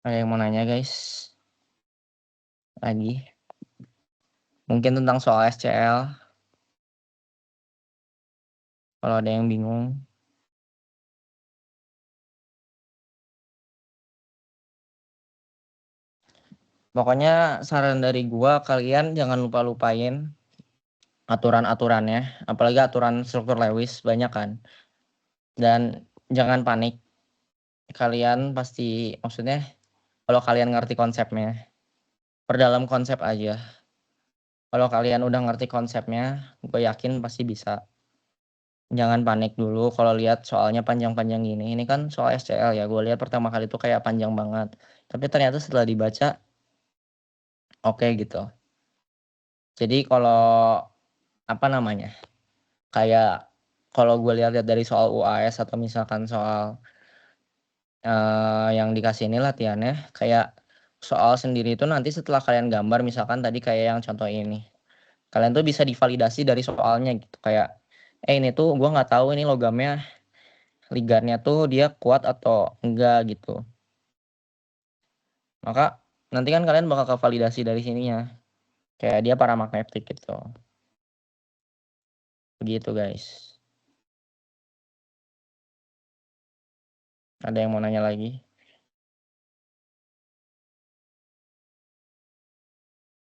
Ada yang mau nanya guys? Lagi. Mungkin tentang soal SCL. Kalau ada yang bingung. Pokoknya saran dari gua, kalian jangan lupa-lupain aturan-aturannya. Apalagi aturan struktur Lewis, banyak kan. Dan jangan panik. Kalian pasti, maksudnya kalau kalian ngerti konsepnya, perdalam konsep aja. Kalau kalian udah ngerti konsepnya, gue yakin pasti bisa. Jangan panik dulu kalau lihat soalnya panjang-panjang gini. Ini kan soal SCL ya, gue lihat pertama kali itu kayak panjang banget. Tapi ternyata setelah dibaca, oke gitu. Jadi kalau apa namanya, kayak kalau gue lihat dari soal UAS atau misalkan soal yang dikasih ini latihannya, kayak soal sendiri itu nanti setelah kalian gambar, misalkan tadi kayak yang contoh ini, kalian tuh bisa divalidasi dari soalnya gitu, kayak ini tuh gue nggak tahu ini logamnya ligannya tuh dia kuat atau enggak gitu. Maka nanti kan kalian bakal kevalidasi dari sininya, kayak dia paramagnetik gitu. Begitu guys. Ada yang mau nanya lagi?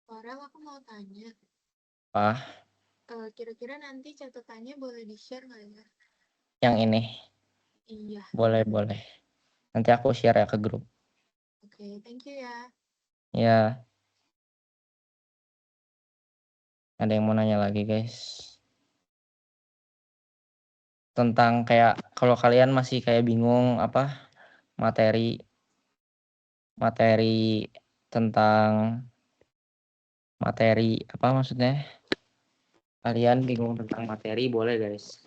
Farel, aku mau tanya. Wah, Kira-kira nanti catatannya boleh di-share nggak ya? yang ini Iya. boleh. Nanti aku share ya ke grup. Oke, thank you ya. Ya. Ada yang mau nanya lagi guys? Tentang kayak kalau kalian masih kayak bingung apa materi tentang materi apa maksudnya? Kalian bingung tentang materi boleh guys.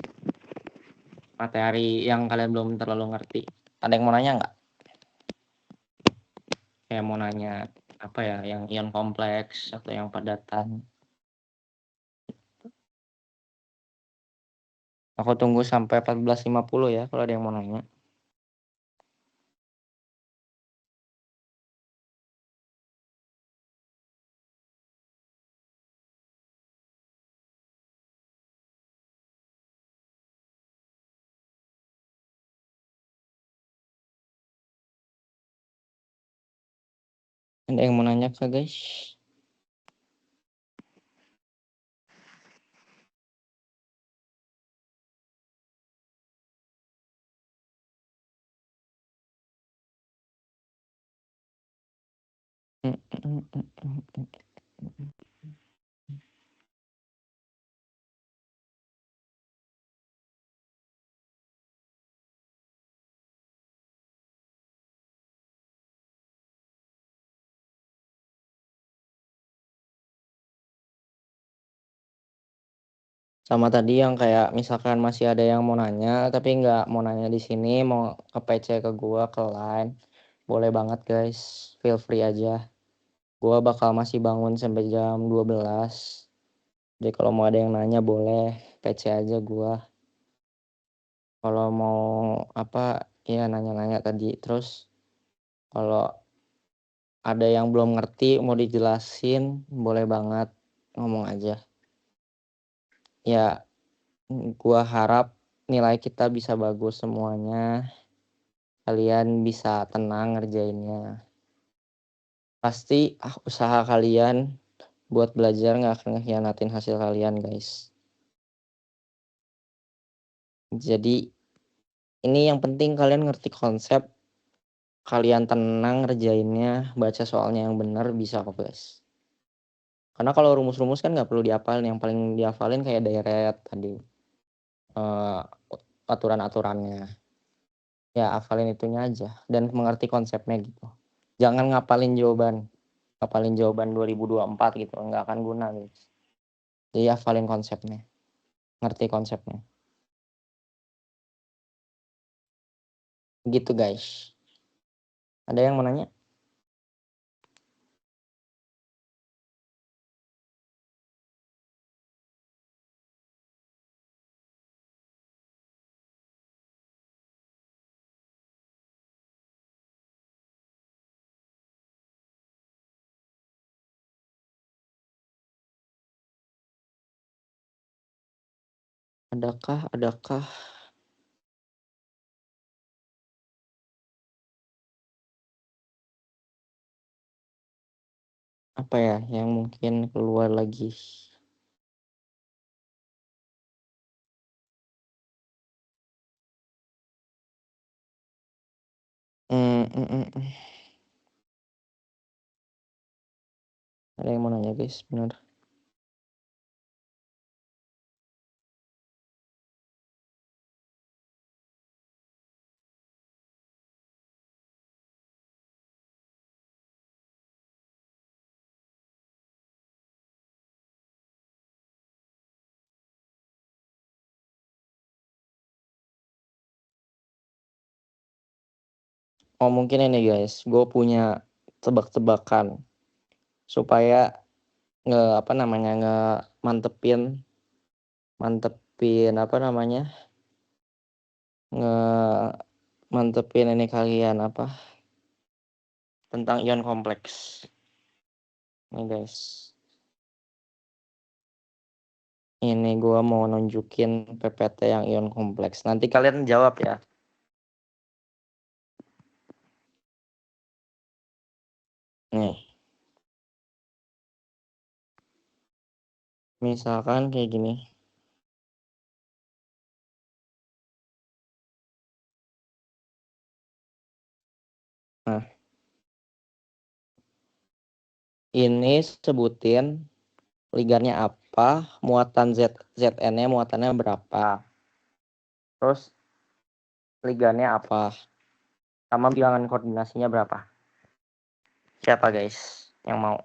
Materi yang kalian belum terlalu ngerti. Ada yang mau nanya nggak? Kayak mau nanya apa ya, yang ion kompleks atau yang padatan. Aku tunggu sampai 14.50 ya kalau ada yang mau nanya. Ada yang mau nanya kah guys? Sama tadi yang kayak misalkan masih ada yang mau nanya tapi nggak mau nanya di sini, mau ke PC ke gua ke line, boleh banget guys, feel free aja. Gua bakal masih bangun sampai jam 12. Jadi kalau mau ada yang nanya boleh PC aja gua. Kalau mau apa ya nanya-nanya tadi. Terus kalau ada yang belum ngerti mau dijelasin boleh banget ngomong aja. Ya gua harap nilai kita bisa bagus semuanya. Kalian bisa tenang ngerjainnya. Pasti usaha kalian buat belajar nggak akan ngehianatin hasil kalian guys. Jadi ini yang penting kalian ngerti konsep, kalian tenang ngerjainnya, baca soalnya yang benar bisa kok guys. Karena kalau rumus-rumus kan nggak perlu dihafalin, yang paling dihafalin kayak deret tadi, aturan-aturannya. Ya hafalin itunya aja dan mengerti konsepnya gitu. Jangan ngapalin jawaban 2024 gitu, nggak akan guna guys. Jadi hafalin konsepnya, ngerti konsepnya. Gitu guys. Ada yang mau nanya? Adakah? Apa ya yang mungkin keluar lagi? Ada yang mau nanya guys, benar? Oh mungkin ini guys, gue punya tebak-tebakan supaya mantepin mantepin ini kalian tentang ion kompleks. Nih guys, ini gue mau nunjukin PPT yang ion kompleks. Nanti kalian jawab ya. Nih, misalkan kayak gini. Nah, ini sebutin ligannya apa, muatan ZN-nya muatannya berapa. Terus ligannya apa, sama bilangan koordinasinya berapa. Siapa guys yang mau?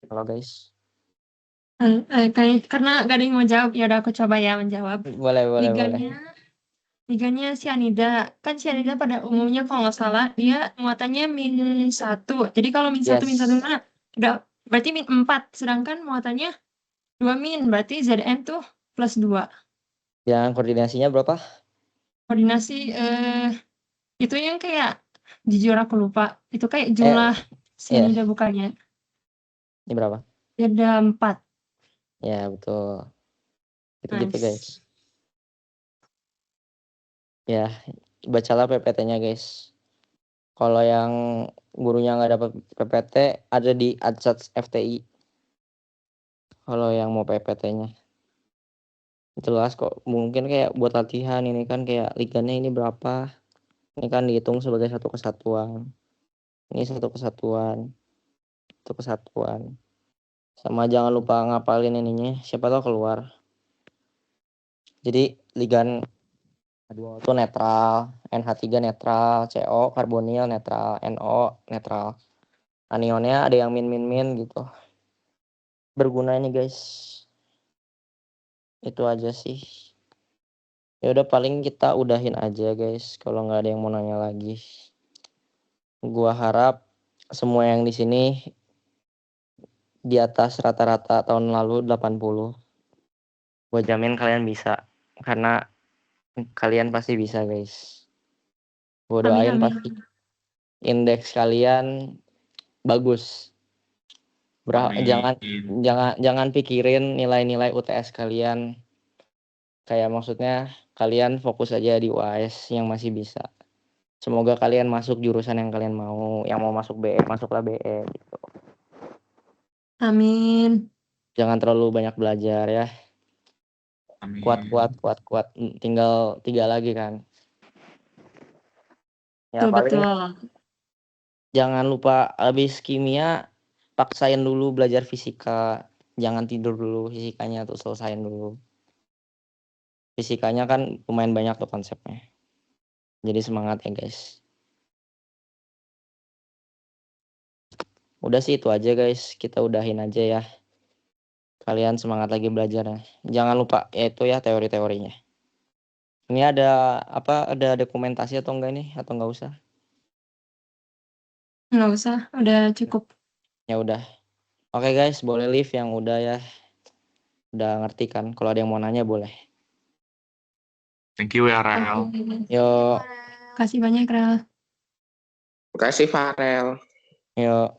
Halo guys. Karena gak ada yang mau jawab, ya udah aku coba ya menjawab. Boleh. Ligannya ligannya sianida. Kan sianida pada umumnya kalau nggak salah dia muatannya -1. Jadi kalau -1 Yes. -1 udah berarti -4. Sedangkan muatannya 2 min, berarti Zn tuh +2. Yang koordinasinya berapa? Koordinasi itu yang kayak jujur aku lupa. Itu kayak jumlah ya, sianida bukannya. ini berapa? Ada 4. Ya, betul. Gitu-gitu, guys. Nice. Ya, bacalah PPT-nya, guys. Kalau yang gurunya nggak dapat PPT, ada di Adsats FTI. Kalau yang mau PPT-nya. Jelas kok. Mungkin kayak buat latihan ini kan kayak liganya ini berapa. Ini kan dihitung sebagai satu kesatuan. Ini satu kesatuan. Satu kesatuan. Sama jangan lupa ngapalin ininya. Siapa tahu keluar. Jadi ligan H2O itu netral, NH3 netral, CO karbonil netral, NO netral. Anionnya ada yang min gitu. Berguna ini guys. Itu aja sih. Ya udah paling kita udahin aja guys. Kalau nggak ada yang mau nanya lagi. Gua harap semua yang di sini di atas rata-rata tahun lalu 80. Gua jamin kalian bisa. Karena kalian pasti bisa guys. Gua Amin, doain amin. pasti indeks kalian bagus. Amin. Jangan pikirin nilai-nilai UTS kalian. Kayak maksudnya kalian fokus aja di UAS yang masih bisa. Semoga kalian masuk jurusan yang kalian mau. Yang mau masuk BE, masuklah BE gitu. Amin. Jangan terlalu banyak belajar ya. Amin. Kuat. Tinggal 3 lagi kan. Ya Betul, paling betul. jangan lupa habis kimia paksain dulu belajar fisika. Jangan tidur dulu fisikanya tuh selesain dulu. Fisikanya kan lumayan banyak tuh konsepnya. Jadi semangat ya guys. Udah sih itu aja guys. Kita udahin aja ya. Kalian semangat lagi belajarnya. Jangan lupa yaitu ya teori-teorinya. Ini ada apa? Ada dokumentasi atau enggak nih? Atau enggak usah? Nggak usah, udah cukup. Ya udah. Oke guys, boleh leave yang udah ya. Udah ngerti kan? Kalau ada yang mau nanya boleh. Thank you ya, Rel. Oke. Yo, Kasih banyak, Rel. Terima kasih Farel. yo.